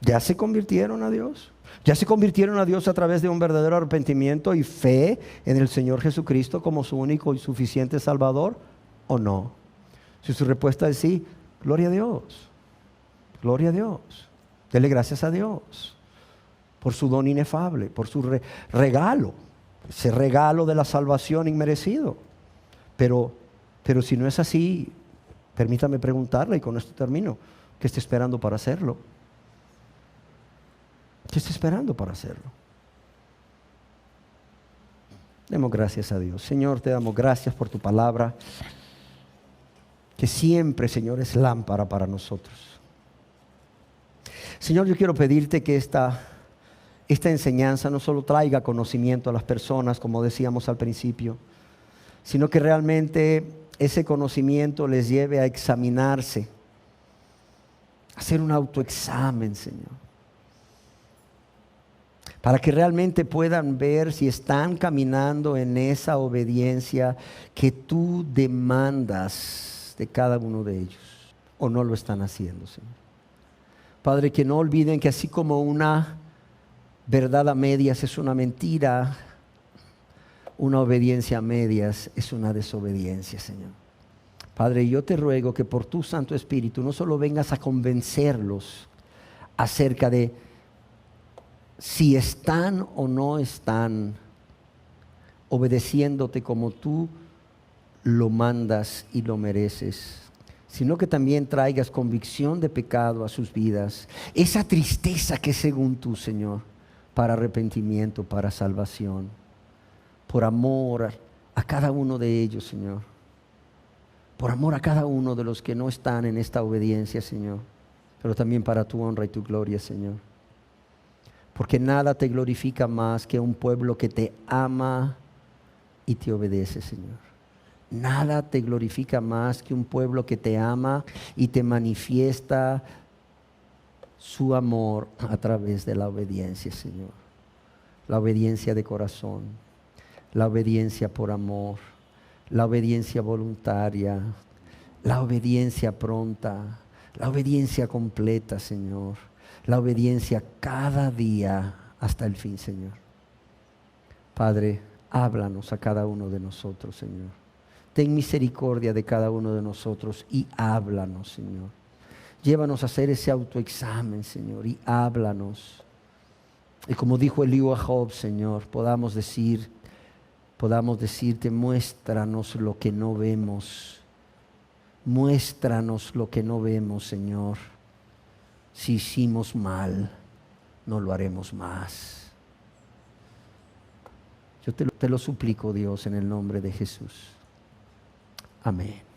¿ya se convirtieron a Dios? ¿Ya se convirtieron a Dios a través de un verdadero arrepentimiento y fe en el Señor Jesucristo como su único y suficiente Salvador, o no? Si su respuesta es sí, gloria a Dios. Gloria a Dios. Dele gracias a Dios por su don inefable, por su regalo, ese regalo de la salvación inmerecido. Pero si no es así, permítame preguntarle, y con esto termino: ¿qué está esperando para hacerlo? ¿Qué está esperando para hacerlo? Demos gracias a Dios. Señor, te damos gracias por tu palabra, que siempre, Señor, es lámpara para nosotros. Señor, yo quiero pedirte que esta enseñanza no solo traiga conocimiento a las personas, como decíamos al principio, sino que realmente ese conocimiento les lleve a examinarse, a hacer un autoexamen, Señor, para que realmente puedan ver si están caminando en esa obediencia que tú demandas de cada uno de ellos, o no lo están haciendo, Señor. Padre, que no olviden que así como una verdad a medias es una mentira, una obediencia a medias es una desobediencia, Señor. Padre, yo te ruego que por tu Santo Espíritu no solo vengas a convencerlos acerca de si están o no están obedeciéndote como tú lo mandas y lo mereces, sino que también traigas convicción de pecado a sus vidas, esa tristeza que según tú, Señor, para arrepentimiento, para salvación, por amor a cada uno de ellos, Señor, por amor a cada uno de los que no están en esta obediencia, Señor, pero también para tu honra y tu gloria, Señor, porque nada te glorifica más que un pueblo que te ama y te obedece, Señor. Nada te glorifica más que un pueblo que te ama y te manifiesta su amor a través de la obediencia, Señor. La obediencia de corazón, la obediencia por amor, la obediencia voluntaria, la obediencia pronta, la obediencia completa, Señor. La obediencia cada día hasta el fin, Señor. Padre, Háblanos a cada uno de nosotros, Señor. Ten misericordia de cada uno de nosotros y háblanos, Señor. Llévanos a hacer ese autoexamen, Señor, y háblanos. Y como dijo Eliú a Job, Señor, podamos decirte, muéstranos lo que no vemos. Muéstranos lo que no vemos, Señor. Si hicimos mal, no lo haremos más. Yo te lo suplico, Dios, en el nombre de Jesús. Amén.